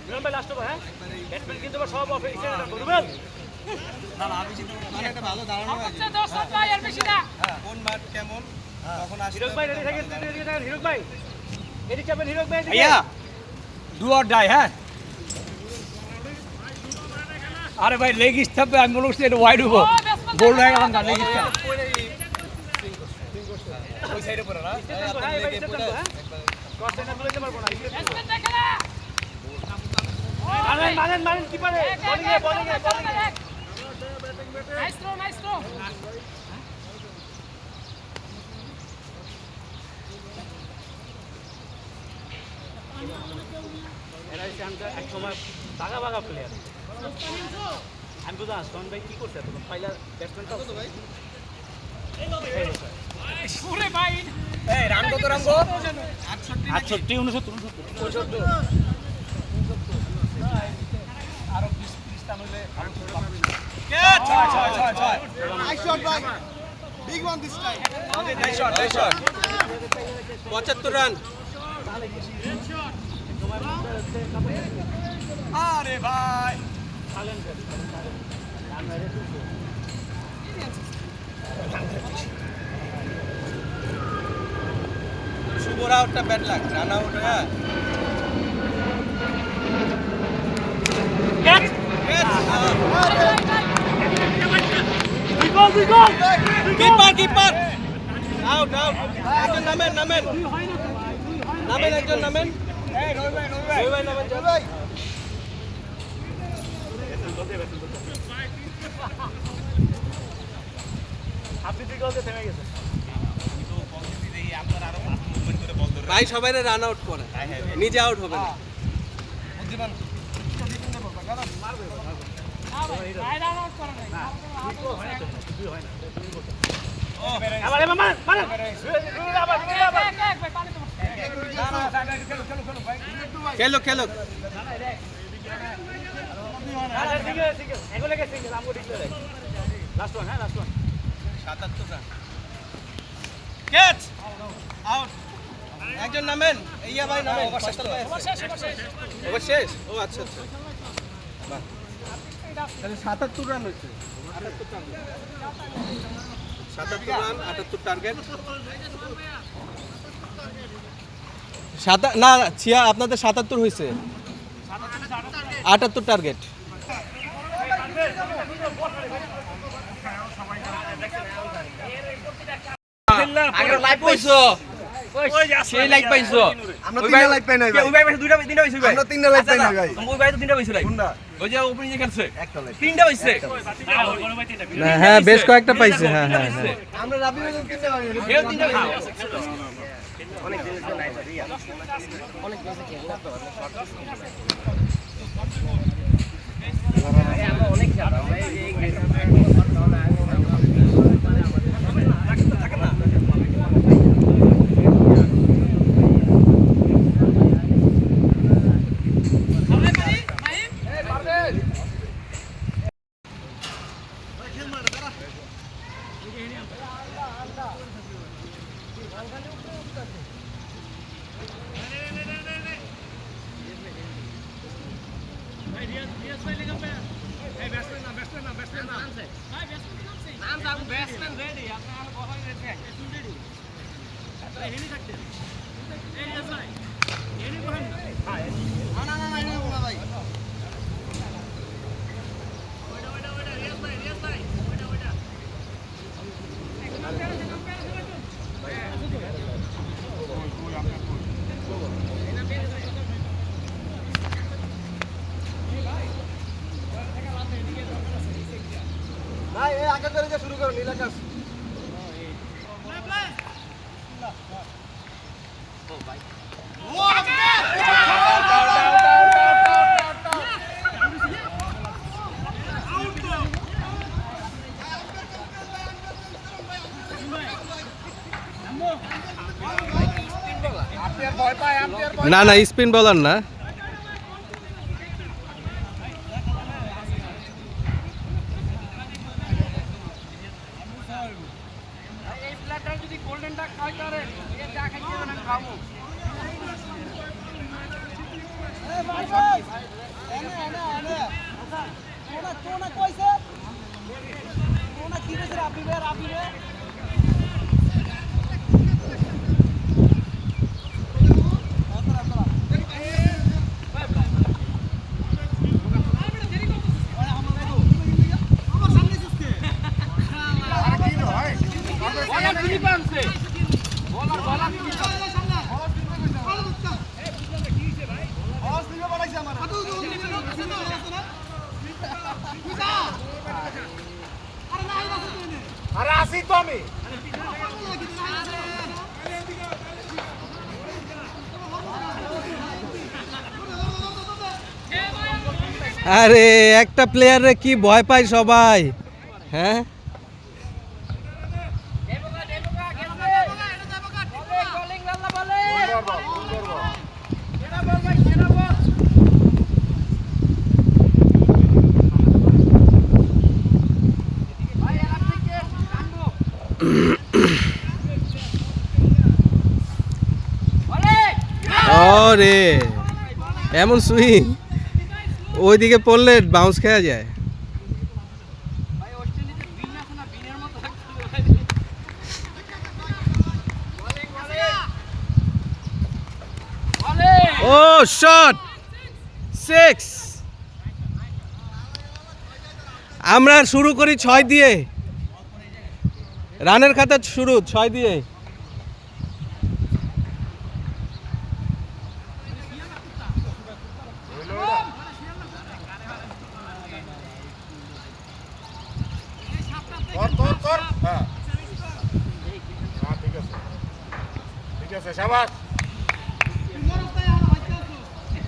মিলন ভাই লাস্ট ওভার হ্যাঁ ব্যাটসম্যান কিন্তু আবার সব অফে এসে এটা করবেন না না আমি চিন্তা করি মানে একটা ভালো দাঁড়ানো হচ্ছে 10 রান, ভাই, আর বেশি না। কোন মাঠ কেমন কখন আসবে হিরক ভাই রেডি থাকেন হিরক ভাই এদিকে যাবেন হিরক ভাই এদিকে ভাইয়া ডু অর ডাই হ্যাঁ আরে ভাই লেগ স্টাম্পে আমি মনে করছি এটা ওয়াইড হবো Oh, batsman গোল হয়ে গেলাম না লেগ স্টাম্প ওই সাইডে পড়ে না হ্যাঁ ভাই সেটা তো হ্যাঁ কষ্ট না তুলে দিতে পারবো না Batsman দেখে না। মারেন মারেন মারেন কি পারে এক, এক, বোলিং এক, বোলিং এক, বোলিং এক, এক। Nice throw, nice throw. এরা হচ্ছে আমাদের এক সময় বাঘা বাঘা প্লেয়ার আমি বুঝলাম সোহন ভাই কি করছে তখন পাইলা ব্যাটসম্যানটা তো ভাই ওরে ভাই। এই রান কত রান গো 68 69 69 আরো 20 টা হইলে ক্যাচ ছয় ছয় ছয় ছয় নাইস শট ভাই big one this time nice shot 75 run আরে ভাই শুভর আউটটা ব্যাড লাগ রান আউট হ্যাঁ ক্যাচ দুই গোল কিপার কিপার আউট আউট একজন নামেন নামেন নামেন একজন নামেন এই রবি ভাই ওই ভাই নামেন চল ভাই আপনি দুই গোল দিয়ে থেমে গেছে ভাই সবাইরে রান আউট করে নিজে আউট হবে না বুদ্ধিমান না ভাই, ভাই run out করে নাই। দুই হয় না আবার এবার মারেন মারেন আবার এক, এক, এক, ভাই, পানি তোমার। না না সাইড খেলো খেলো খেলো ভাই খেলো খেলো সিঙ্গেল সিঙ্গেল এগুলো কে সিঙ্গেল আমগো ঠিক করে লাস্ট ওয়ান হ্যাঁ last one 77 run catch out একজন নামেন ইয়া ভাই নামেন ফাইসাল ভাই ওভার শেষ ও আচ্ছা আচ্ছা বাহ তাহলে 77 রান হয়েছে 77 রান 78 টার্গেট না ছিয়া আপনাদের 77 হয়েছে 78 টার্গেট আগে লাইভ পাইছো সেই লাইভ পাইছো আমরা তিনটা লাইট পাই নাই ভাই ওই ভাই পাইছে দুইটা তিনটা পাইছে ভাই আমরা তিনটা লাইট পাই নাই ভাই ওই ভাই তো তিনটা পাইছে ভাই কোনটা ওই যে ওপেনিং এ খেলছে একটা লাইট তিনটা পাইছে হ্যাঁ বেশ কয়েকটা পাইছে হ্যাঁ হ্যাঁ আমরা রাবি ভাই তিনটা পাই নাই এও তিনটা পাইছে নাম তো আপনি ব্যাটসম্যান রেডি আপনি আর বলার রেডি ভাই এই আগে করে যে শুরু করো নীলাকাশ না না স্পিন বলার না এই প্লেয়ারটা যদি গোল্ডেন ডাক খাই তারে এ চা খাইতে না খাবো বলার ফিলিপান্সে বলার আরে আসি তো আমি আরে একটা প্লেয়ারে কি ভয় পায় সবাই হ্যাঁ বলিং লাল্লা বলে ওরে এমন সুইং ওইদিকে পড়লে বাউন্স খেয়া যায় ভাই অস্ট্রেলিয়াতে বিন আছে না বিনের মতো ও শট 6 আমরা শুরু করি 6 দিয়ে রানের খাতা শুরু 6 দিয়ে কর হ্যাঁ ঠিক আছে শাবাশ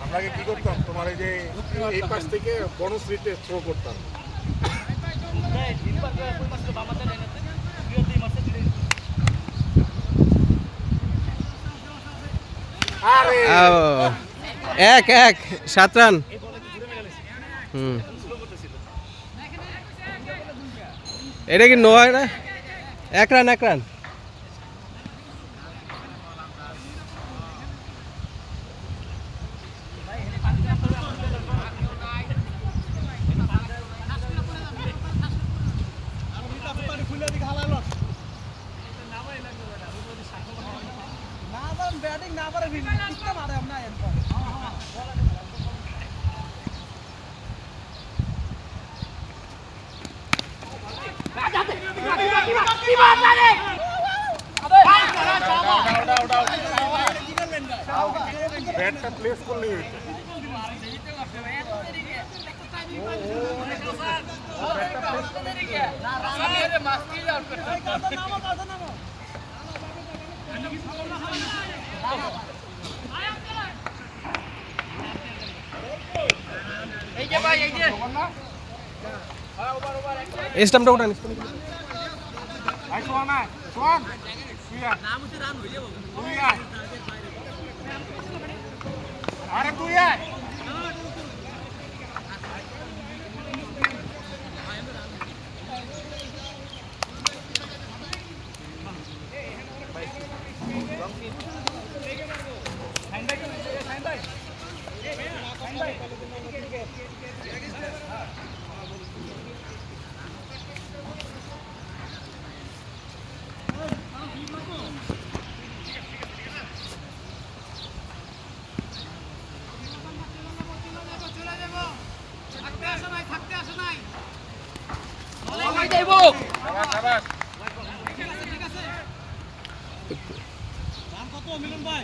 আমরা কি করতাম তোমার এই যে এই পাশ থেকে বনশ্রীতে থ্রো করতাম আরে এক 7 রান এটা কি নো হয় না 1 রান ব্যাটিং না পারে পিছটা মারে আমরা এরপর ব্যাটটা প্লেস করলে এই যে ভাই এই যে স্টাম্পটা উঠান আই সোনা সোন সুইয়া নাম হচ্ছে রান হইলে তুই আয় আরে তুই আয়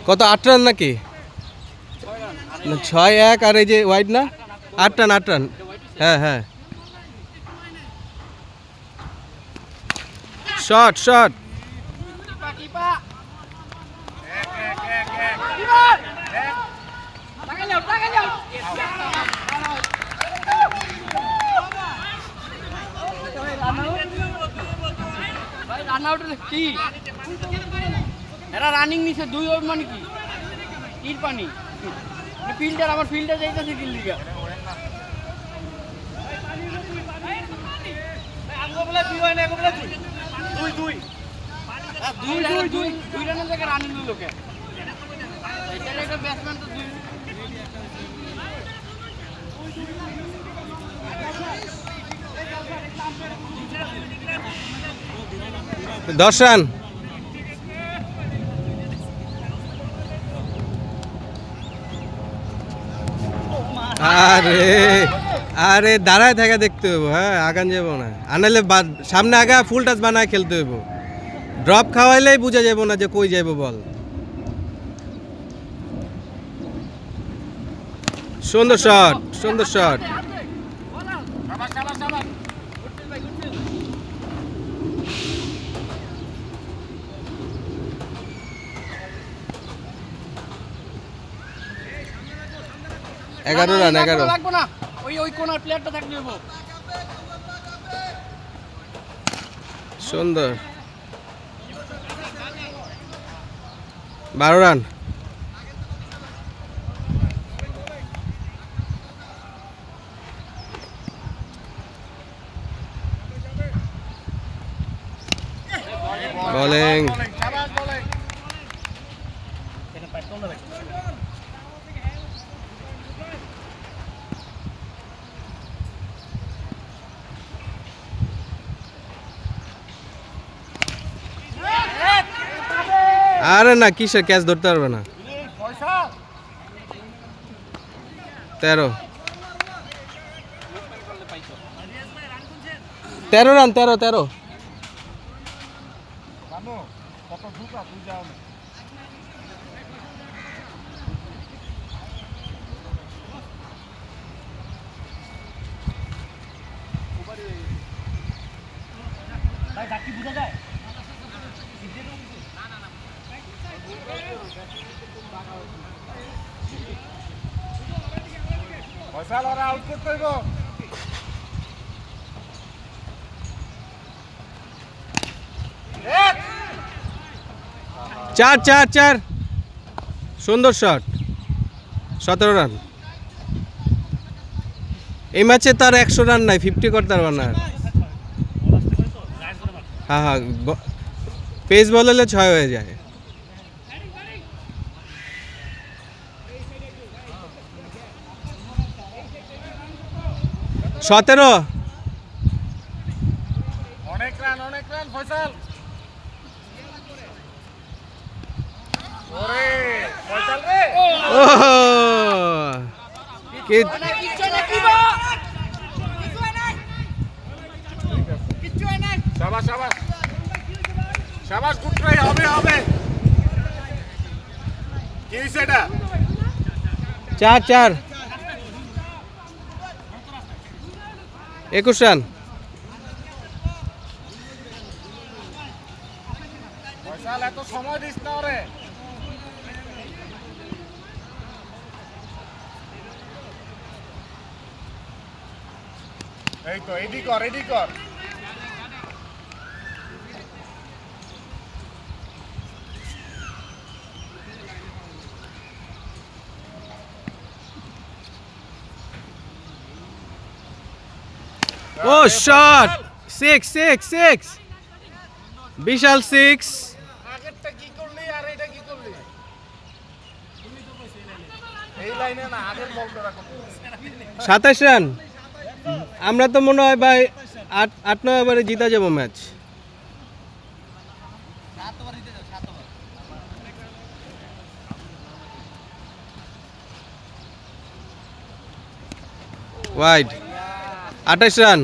কত 8 রান নাকি? না 6-1 আর এই যে ওয়াইড না 8 রান 8 রান। হ্যাঁ হ্যাঁ শট শট। রান আউট কি এরা রানিং নিছে 2 ওভার মানে কি তিন পানি ফিল্ডার আমার ফিল্ডার যাইতেছে কিল লিগা দুই রানের জায়গায় রানিং লোকে এটা একটা ব্যাটসম্যান তো দুই দশ রান। আরে আরে দাঁড়ায় থাকা দেখতে হইব। হ্যাঁ আগান যাব না, আনালে সামনে আগা ফুল টাচ বানায় খেলতে হইব। ড্রপ খাওয়াইলেই বোঝা যাব না যে কই যাইব বল। সুন্দর শট সুন্দর শট। এগারো রান 11 লাগবে না ওই কোনার প্লেয়ারটা থাকলে হইব। সুন্দর 12 রান। বোলিং আরে না কিসের ক্যাচ ধরতে পারবে না। 13 রান 13 ভাই ডাকি বুঝা যায় ফয়সাল ওরা আউট করতে হইব। 4 সুন্দর শট 17 রান। এই ম্যাচে তার 100 রান নাই, 50 করতে পারবে না। হ্যাঁ হ্যাঁ পেস বল হলে 6 হয়ে যায়। সতেরো অনেক রান ফয়সাল। ওরে ফয়সাল রে কি শাবাশ শাবাশ শাবাশ গুড ট্রাই। হবে কি সেটা 4 21 রান। ফয়সাল এত সময় দিস না রে। এই তো এডি কর ও শট 6 বিশাল 6। আগেরটা কি করলি আর এটা কি করলি? এই 27 রান। আমরা তো মনে হয় ভাই 8-9 ওভারে জিতা যাবো ম্যাচ। Wide 28 run.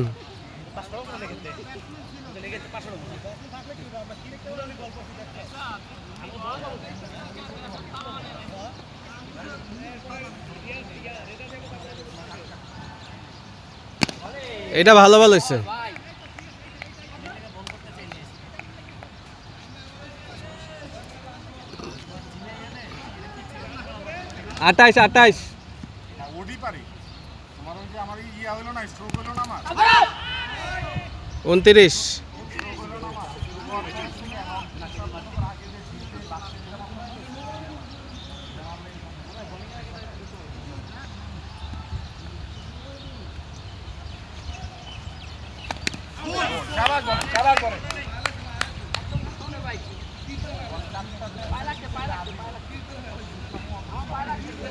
এটা ভালো ভালো হয়েছে। 28 ওডি পারি তোমার ওই যে আমার ইয়া হইলো না, স্ট্রোক হইলো না আমার 29।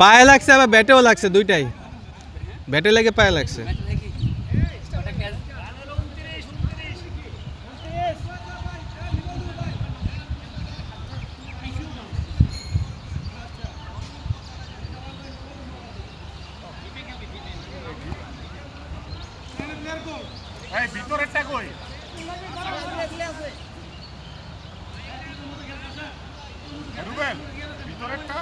পায়ে লাগছে আবার ব্যাটেও লাগছে, দুইটাই ব্যাটে লেগে পায়ে লাগছে। এই ভিতরেরটা কই? রুবেল ভিতরেরটা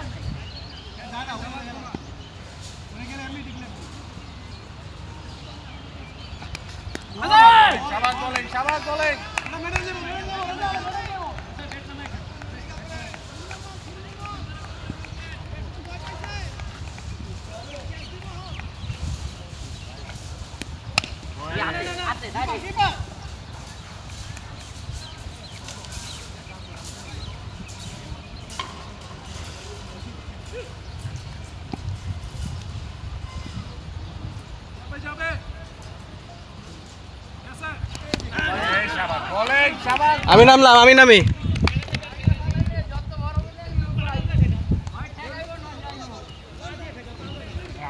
শাবাশ বলেন। আমি নামলাম, আমি নামি।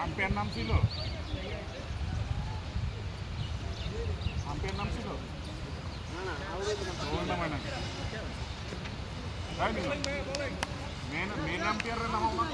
আম্পায়ার নাম ছিল, আম্পায়ার নাম ছিল মেন আম্পায়ারের নাম আমার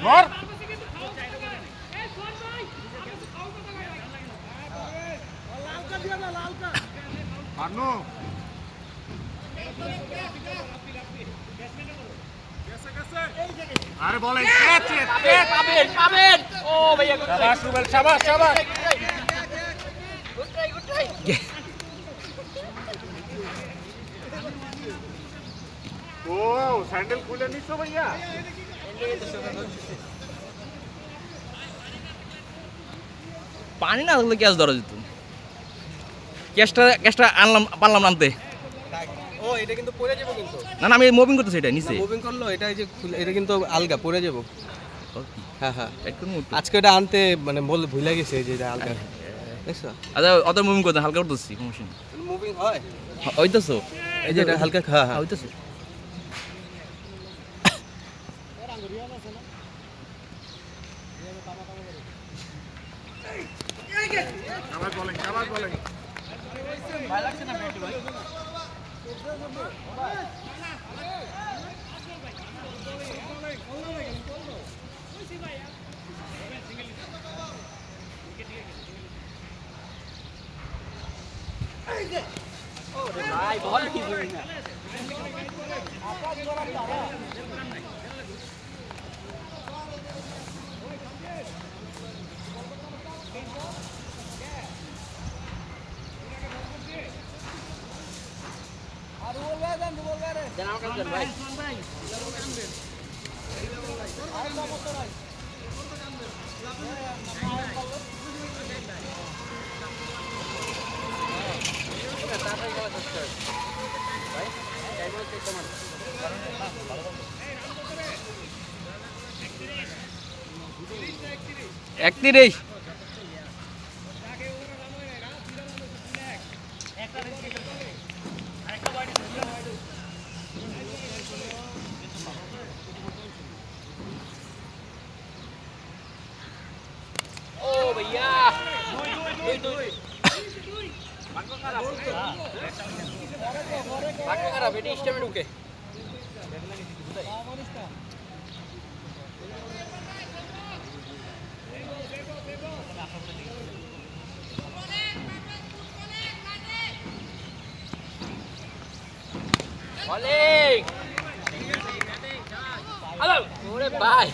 ধর আনু আরে বলেন পাবেন পাবেন। ও ভাইয়া গুড শাবাশ রুবেল, শাবাশ শাবাশ। Try good try. ও স্যান্ডেল খুলে নিছো ভাইয়া? পানি না থাকলে ক্যাচ ধরা যেত। ক্যাচটা আনলাম, পারলাম নামতে। ও এটা কিন্তু পড়ে যাবো কিন্তু। না না, আমি মুভিং করতেছি এটা নিচে। মুভিং করলো এটা, এই যে এটা কিন্তু আলগা পড়ে যাবো। হ্যাঁ হ্যাঁ, একটু আজকে এটা আনতে মানে বলে ভুলে গেছে যে এটা আলগা। দেখছো আচ্ছা, অত মুভিং করতে হালকা করতেছি, সমস্যা নেই। মুভিং হয় হইতেছো এই যে এটা হালকা। হ্যাঁ হ্যাঁ হইতেছো। শাবাশ বলেন, শাবাশ বলেন। ভাই বল কি করি না। জানা কাজ কর ভাই। একত্রিশ ও ভাইয়া ভাগ্য খারাপ এটা স্টেমে ঢুকে Balik. Halo, udah bye.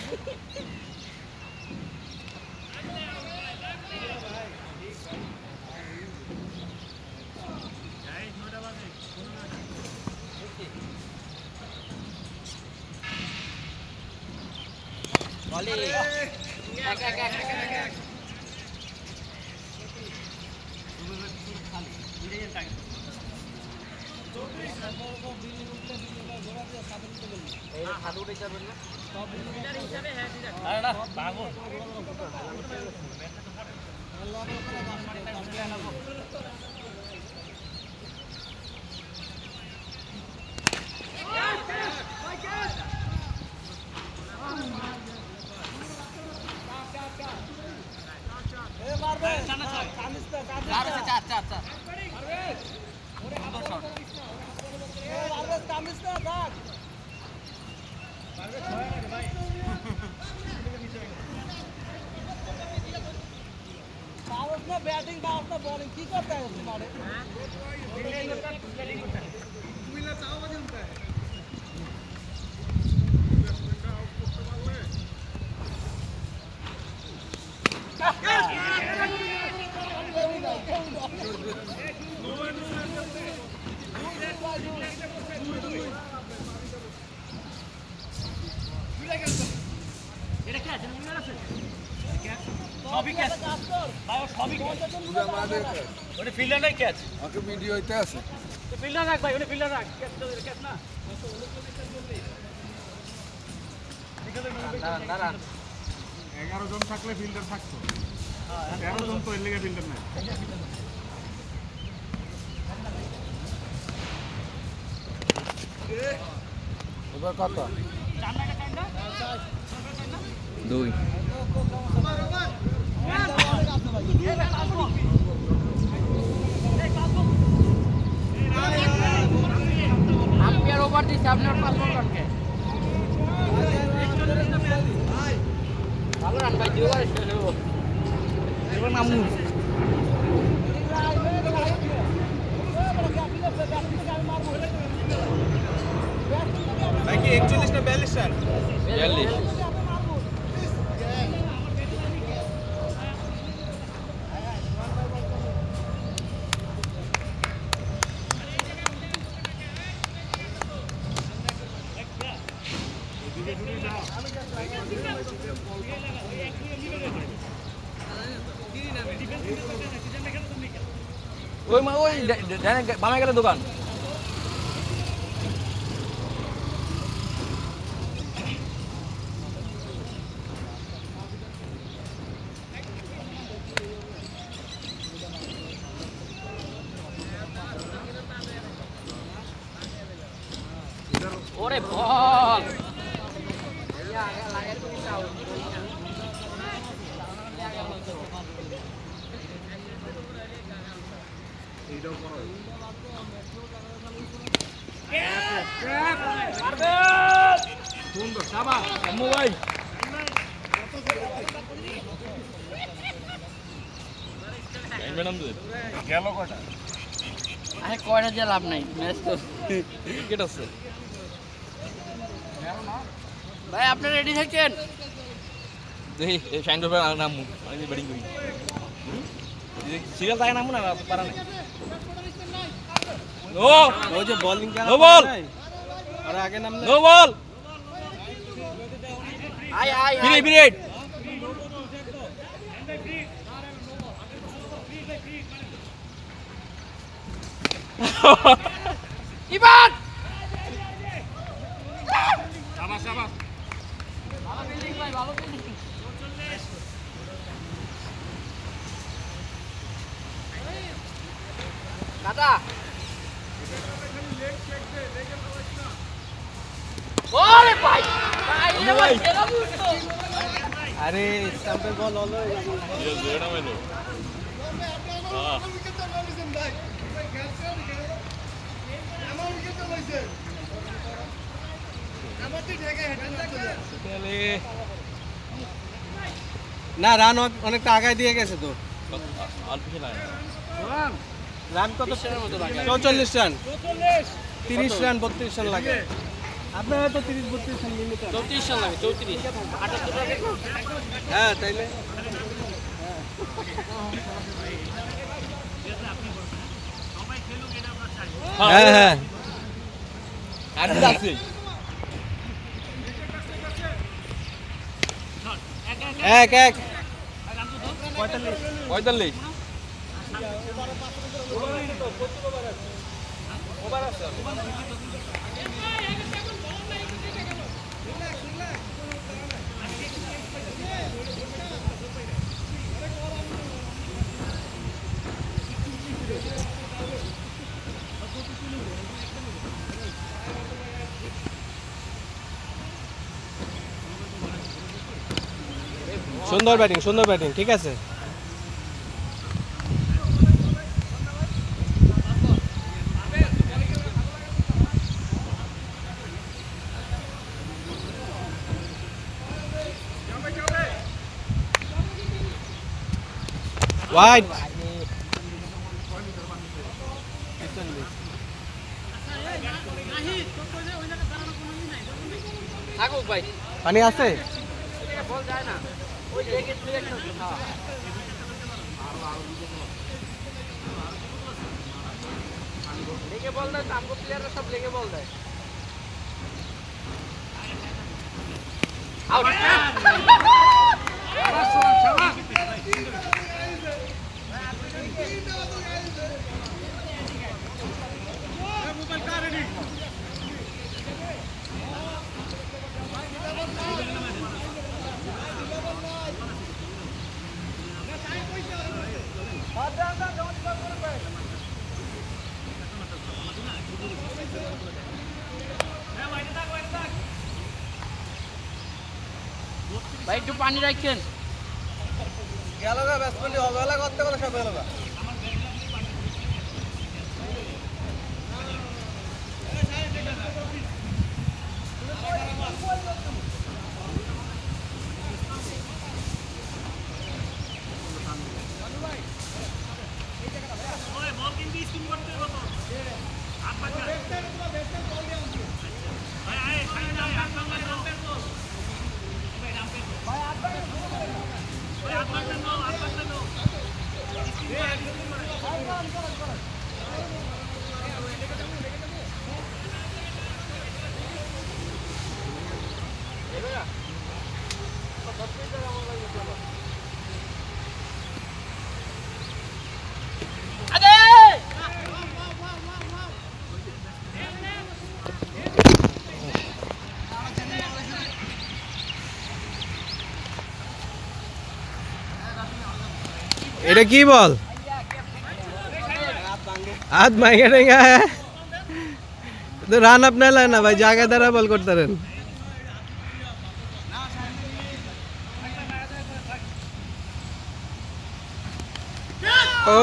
Balik. Ek. Batting bounce bowling की करता है तुम्हारे ফিল্ডার নাই ক্যাচ আমাকে ভিডিও হইতে আছে ফিল্ডার রাখ ভাই ওনে ফিল্ডার রাখ ক্যাচ না দাঁড়ান 11 জন থাকলে ফিল্ডার থাকতো 13 জন তো এর লেগে ফিল্ডার নাই এবার কত 2 আম্পায়ার ওভার দিছে আপনার পাস বল কাটকে ভালো রান ভাই দুবার শেষ হলো এবার নামু ভাই কি 41 না 42 রান 42 ওই মা ওই বামে গেলে দোকান ওরে বল ভাই গেল কয়টা আরে কয়টা যে লাভ নাই ম্যাচ তো ক্রিকেট আছে ভাই আপনি রেডি থাকেন দেখি এই শাইন রোভার নাম আমি ব্যাটিং করি সিরিয়াল থাকে নাম না পারা না নো ওই যে বোলিং কেন নো বল আর আগে নাম নো বল আই আই বিরেট বিরেট ইবান ভালো ফিল্ডিং ভাই, ভালো ফিল্ডিং। দাদা ওরে ভাই ভাই এ ভাই এরকম তো আরে স্টাম্পের বল হলো না, রান অনেকটা আগায় দিয়ে গেছে তো। রান কত? 44 রান, 30 রান 32 রান লাগে। আপনারা তো 30-32 রান মিলে 34 রান লাগে, 34 78 রান। হ্যাঁ তাইলে হ্যাঁ হ্যাঁ এক এক 45 সুন্দর ব্যাটিং, ঠিক আছে। ওয়াইড থাকুক ভাই, পানি আছে? বল যায় না ওই লেগে তুই একটা হ্যাঁ লেগে বল দেয়, আমগো প্লেয়াররা সব লেগে বল দেয়। আউট ভাই একটু পানি রাখছেন। গেল গা ব্যাটসম্যান অবহেলা করতে করে সব গেল গা। এটা কি বল? हाथ महंगे नहीं है तो रान अपना लाना भाई, जाके दरा बॉल करते रहे। ओ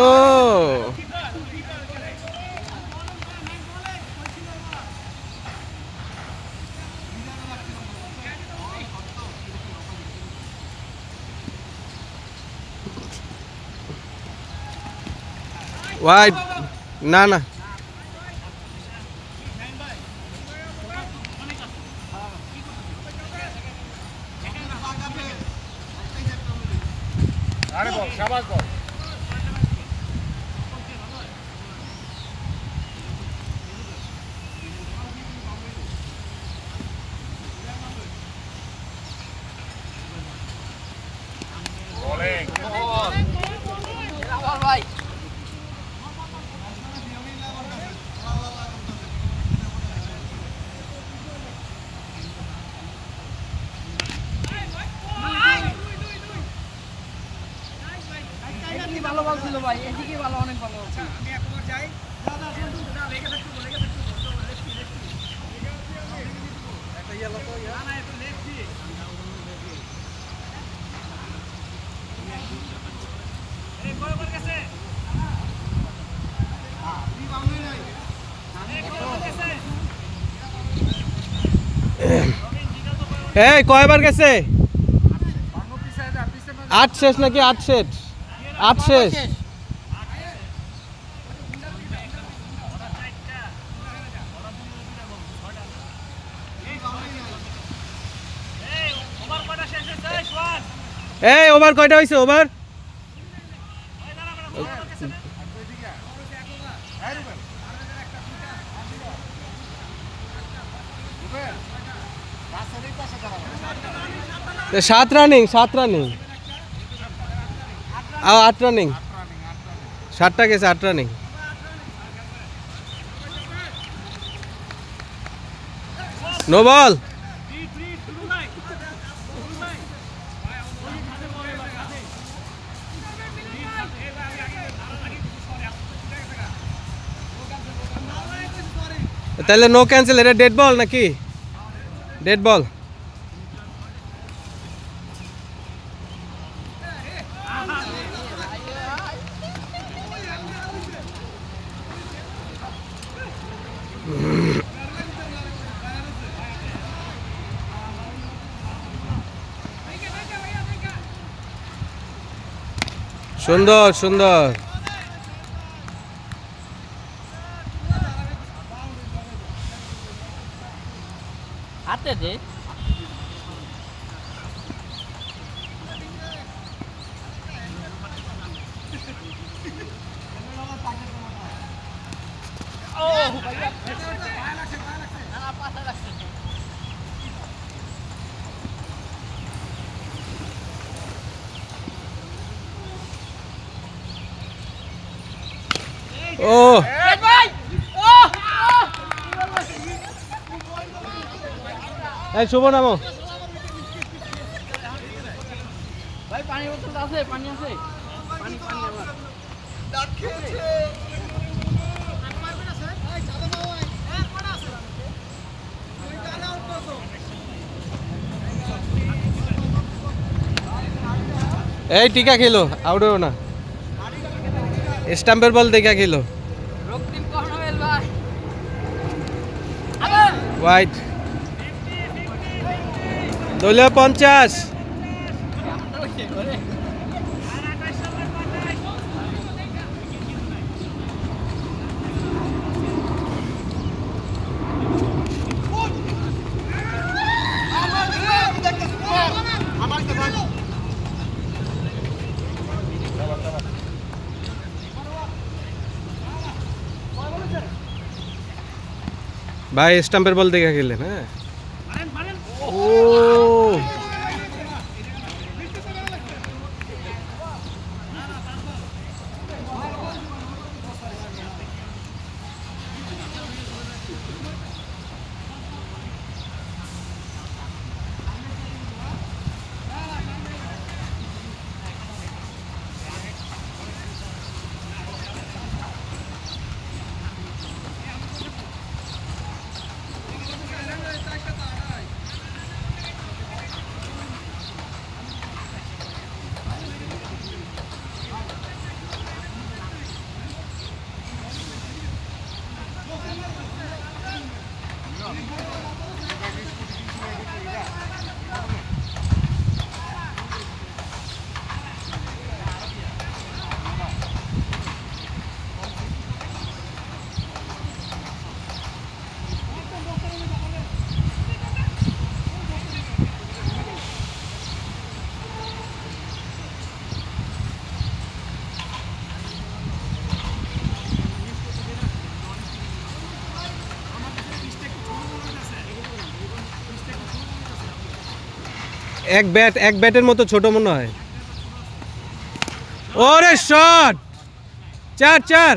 वाइड ना ना আরে বল, শাবাশ বল। বোলিং ভাই ভালো ভাই, এদিকে ভালো, অনেক ভালো। আমি একবার যাই না লেগে থাকতে লেগে থাকতে একটা ইয়েলো তো ইয়া না একটু লেফটি এই কয় ওভার গেছে তুই বাউন্ডারি নাই এই কয় ওভার গেছে এই কয়বার গেছে? 8 শেষ নাকি 8 শেষ? 8 শেষ। ওভার কয়টা শেষ হয়েছে সোয়ান এই ওভার কয়টা হয়েছে? ওভার তো 7 রানিং 8 রানিং 7টা গেছে 8 রানিং। No ball. তাহলে নো ক্যান্সেল, এটা ডেড বল নাকি? Dead ball. সুন্দর সুন্দর। হাতে দে। ও ভাই, এই শুভ নামো। ভাই পানি বোতল আছে? পানি আছে? পানি পানি আমার। এই টিকা খেলো, আউটেও না, স্টাম্পের বল দেখা খেলো। রক্তিম কর্ণবেল ভাই। আবার হোয়াইট দলীয় 50। ভাই স্টাম্পের বল দেখা খেললেন। হ্যাঁ ও এক ব্যাটের মতো ছোট মনে হয়। ওরে শট, 4-4।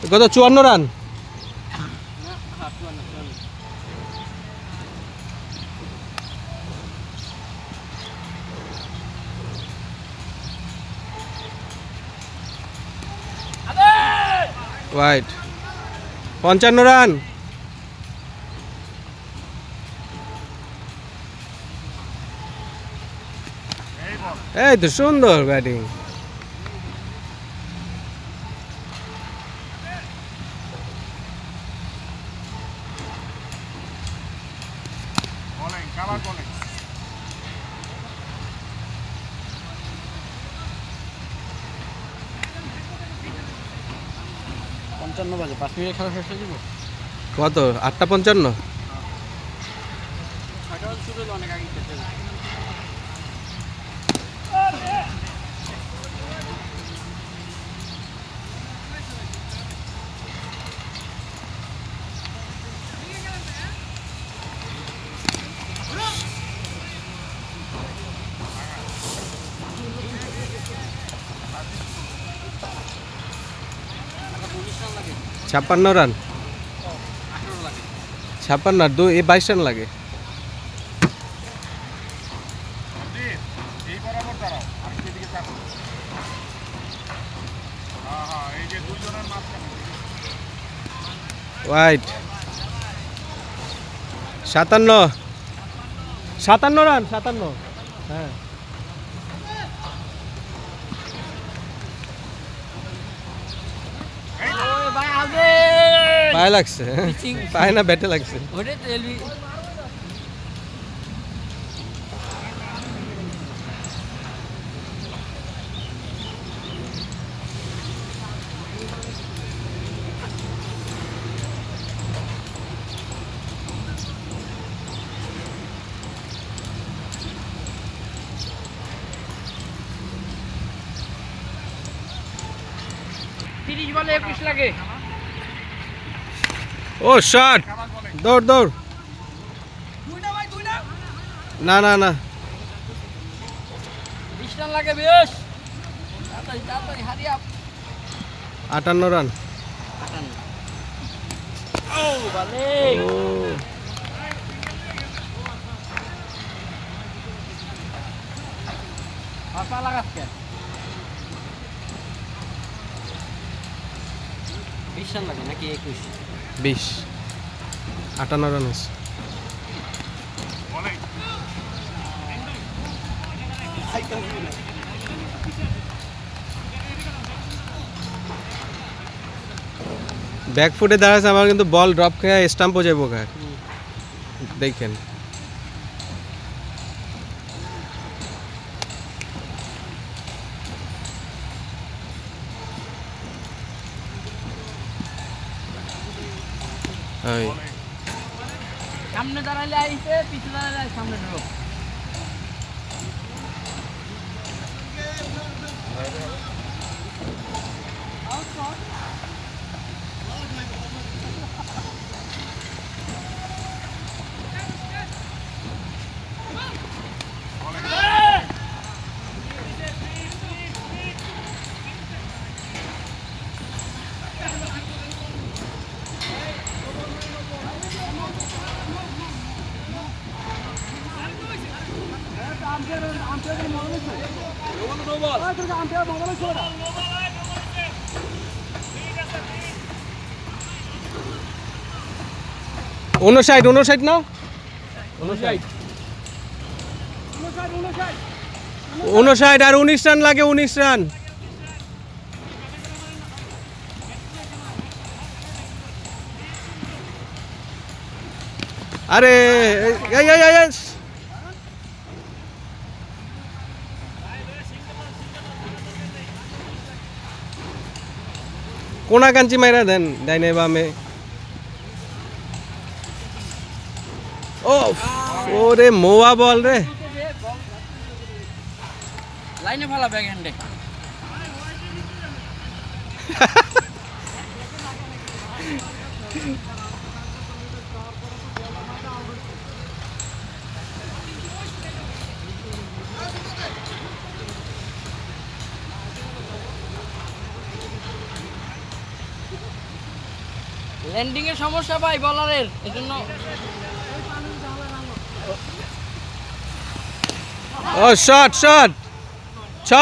কত 54 রান? Wide 55 run. এই তো সুন্দর ব্যাটিং। বলেন কাবার বলেন 55 বাজে 5 মিনিট খেলা শেষ হয়ে যাব। কত 8টা 55? 6টা বাজে শুরু হলো, অনেক আগে শেষ হয়ে যাবে। লাগে 56 রান। 18 লাগে 56 আর 22 রান লাগে। এই বরাবর দাঁড়াও আর দিকে তাকাও। হ্যাঁ হ্যাঁ এই যে দুইজনের মাঝখানে ওয়াইড 57 রান 57। হ্যাঁ ওই ভাই আগে পায়ে লাগছে, পায়ে না ব্যাটে লাগছে। ওরে তো এলবি তিরিশ বলে 21 লাগে। ও শট, দৌড় দৌড়। না না না 20 রান লাগে বেশ। তাড়াতাড়ি তাড়াতাড়ি হারি আপ। 58 রান। ও বালে ও হাসা লাগাচ্ছে। 20 রান লাগে নাকি 21? 20 58 রান আছে। বলেন ব্যাক ফুটে দাঁড়াচ্ছে আমার, কিন্তু বল ড্রপ খেয়ে স্টাম্পও যাবো গায়ে। দেখেন ওই সামনে দাঁড়ালে আইছে, পিছে দাঁড়ালে সামনে ঢুকো। উনষাট না 59 আর 19 রান লাগে, 19 রান। আরে এই এই এই কোনা কাঞ্চি মাইরা দেন ডাইনে বামে। ও ওরে মোয়া বল রে। লাইনে ভালো ব্যাক হ্যান্ডে। ল্যান্ডিং এর সমস্যা ভাই বলারের এজন্য ও শট শট 6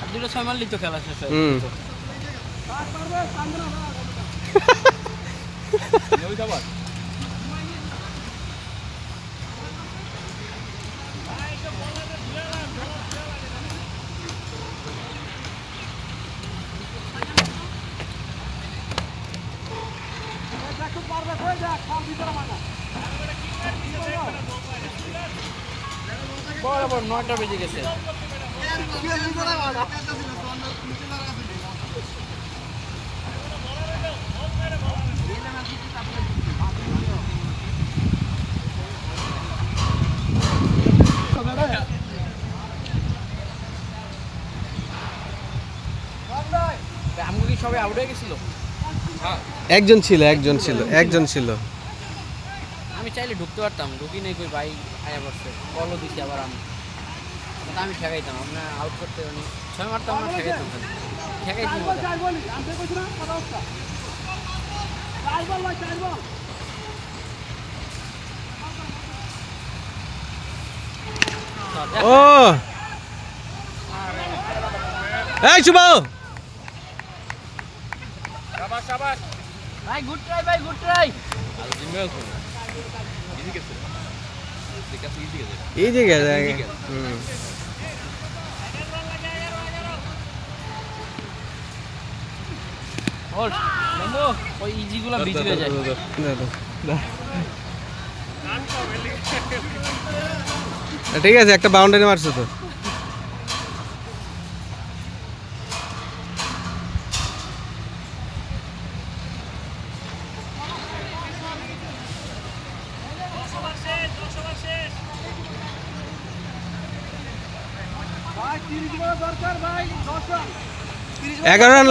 আর দুটো 6 মারলেই তো খেলা শেষ হয় হুম বরাবর 9টা বেজে গেছে আমগো কি সবাই আউট হয়ে গেছিল একজন ছিল আমি চাইলে ঢুকতে পারতাম ঢুকি নেই কই ভাই আয়া বসছে কলও দিছি আবার আমি ঠেকাইতাম আমরা আউট করতে উনি 6 মারতাম আমরা ঠেকাইতাম ঠেকাইছি ও এই শুভ ভাই গুড ট্রাই এই যে গেছে হুম হোল্ড বন্ধু ওই ইজিগুলো বিজি হয়ে যায় ঠিক আছে একটা বাউন্ডারি মারছো তো ভাই 30 বল দরকার ভাই 10 রান 11 রান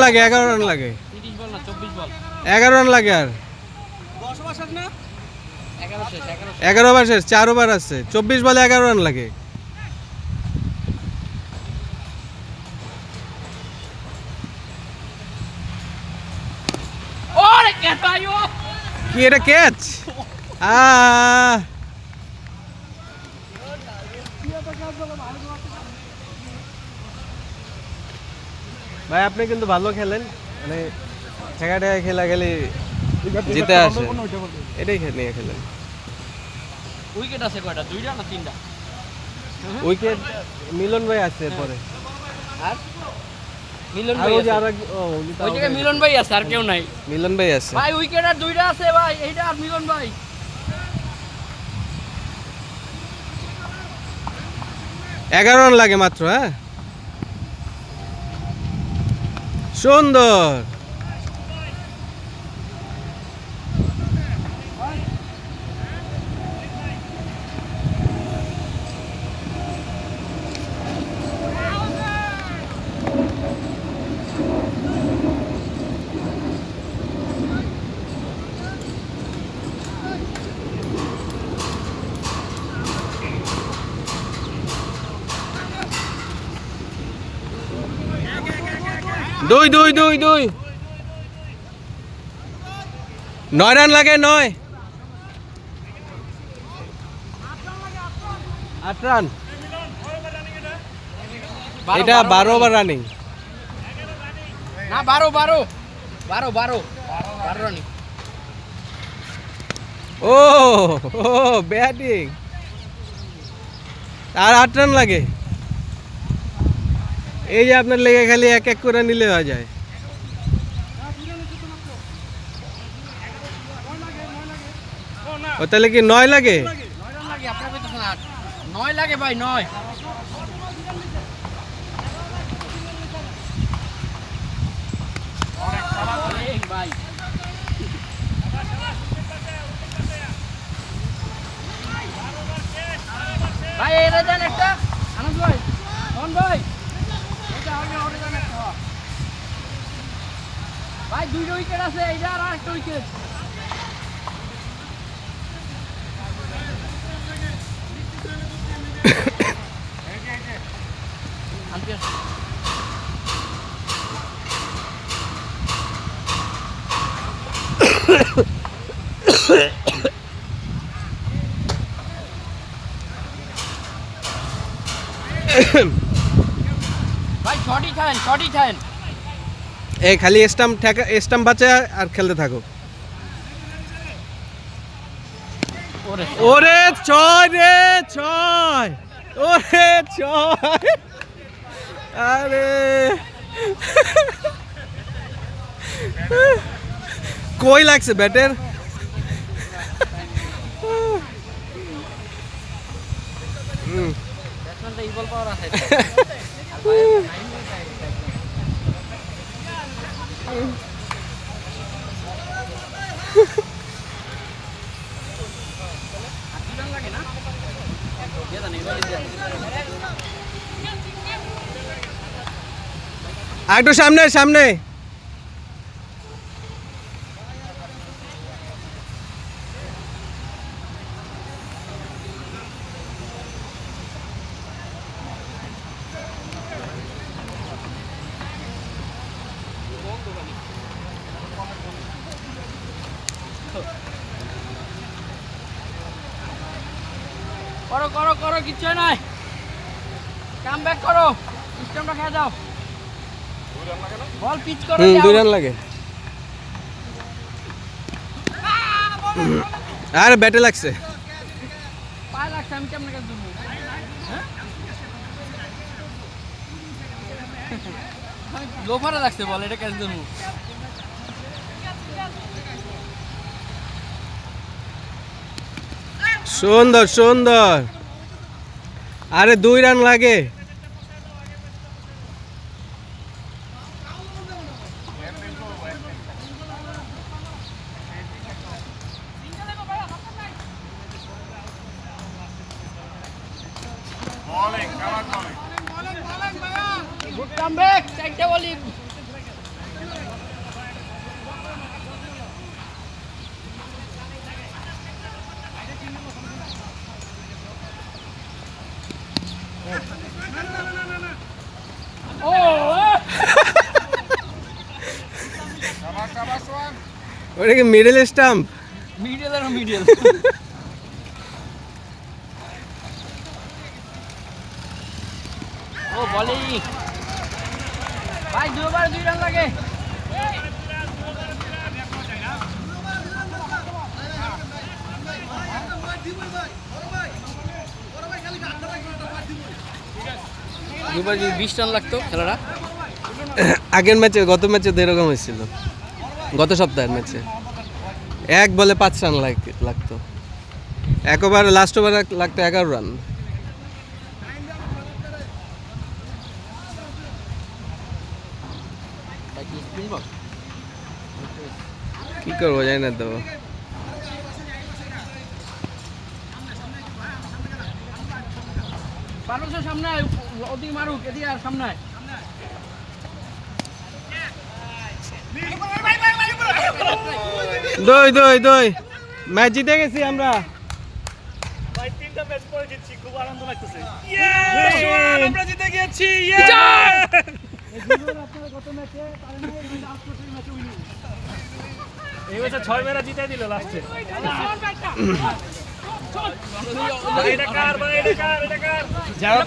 লাগে 30 বল না 24 বল 11 রান লাগে আর 10 ওভার শেষ না 11 শেষ 11 ওভার শেষ 4 ওভার আছে 24 বলে 11 রান লাগে ওরে ক্যাচ আইও কি এটা ক্যাচ ভাই আপনি কিন্তু ভালো খেলেন মানে ঠেকা খেলা খেলি জিতে আসে এটাই নিয়ে খেলেন উইকেট আছে কয়টা দুইটা না তিনটা উইকেট মিলন ভাই আছে পরে আর মিলন আর ভাই ওই যে আছে। আর ওই জায়গায় মিলন ভাই আছে আর কেউ নাই মিলন ভাই আছে ভাই উইকেট আর দুইটা আছে ভাই এইটা আর মিলন ভাই 11 রান লাগে মাত্র হ্যাঁ সুন্দর দুই 9 রান লাগে 9 8 রান এটা 12 ওভার রানিং না 12 রানিং ও ব্যাটিং আর 8 রান লাগে এই যে আপনার লেগে খালি এক এক করে নিলে হয়ে যায় ও তাহলে কি 9 লাগে 9 রান লাগে আপনার কইতেছেন 8 9 লাগে ভাই 9 ভাই ভাই এটা দেন একটা আনন্দ ভাই কোন ভাই এটা আগে ওরে দেন একটা ভাই দুইটা উইকেট আছে এইটা আর একটা উইকেট ভাই শর্টই খান, শর্টই খান। এই খালি স্টাম্প বাঁচে আর খেলতে থাকো। ওরে ওরে ছয় রে ছয়, ওরে ছয়, আরে কই লাগছে ব্যাটের? ব্যাটসম্যানটা ইবল পাওয়ার আছে। আর একটু সামনে সামনে। করো করো করো, কিচ্ছু নাই, কাম ব্যাক করো, সিস্টেমটা খেয়ে যাও, বল পিচ করো। 2 রান লাগে। আরে ব্যাটে লাগছে। পায়ে লাগছে, আমি কেমন কাজ দেবো? লোফারে লাগছে, বল এটা ক্যাচ দেবো। সুন্দর সুন্দর, আরে 2 রান লাগে। বলিং কামাল বলিং গুড কাম ব্যাক, চারটে বলি। ও কামাল কামাল সোয়ান ওটা কি মিডল স্টাম্প? মিডিয়াল আর মিডিয়াল। ও বলি ভাই, 2 রান লাগে। দুবার যদি 20 রান লাগতো খেলাটা। আগের ম্যাচে, গত ম্যাচে তো এরকম হয়েছিল, গত সপ্তাহের ম্যাচে 1 বলে 5 রান লাগতো, এক ওভার লাস্ট ওভারে লাগতো 11 রান। কি করবো জানি না তো। পারুসের সামনে আয়, ওদিকে মারুক, এদিকে আর সামনে আয়। দুই ম্যাচ জিতে গেছি আমরা। ভাই 3টা ম্যাচ পরে জিতছি, খুব আনন্দ লাগতেছে। আমরা জিতে গেছি। এই বছর 6 মেরা জিতে দিল লাস্টে। এটা কার ভাই, এটা কার, এটা কার? যাও,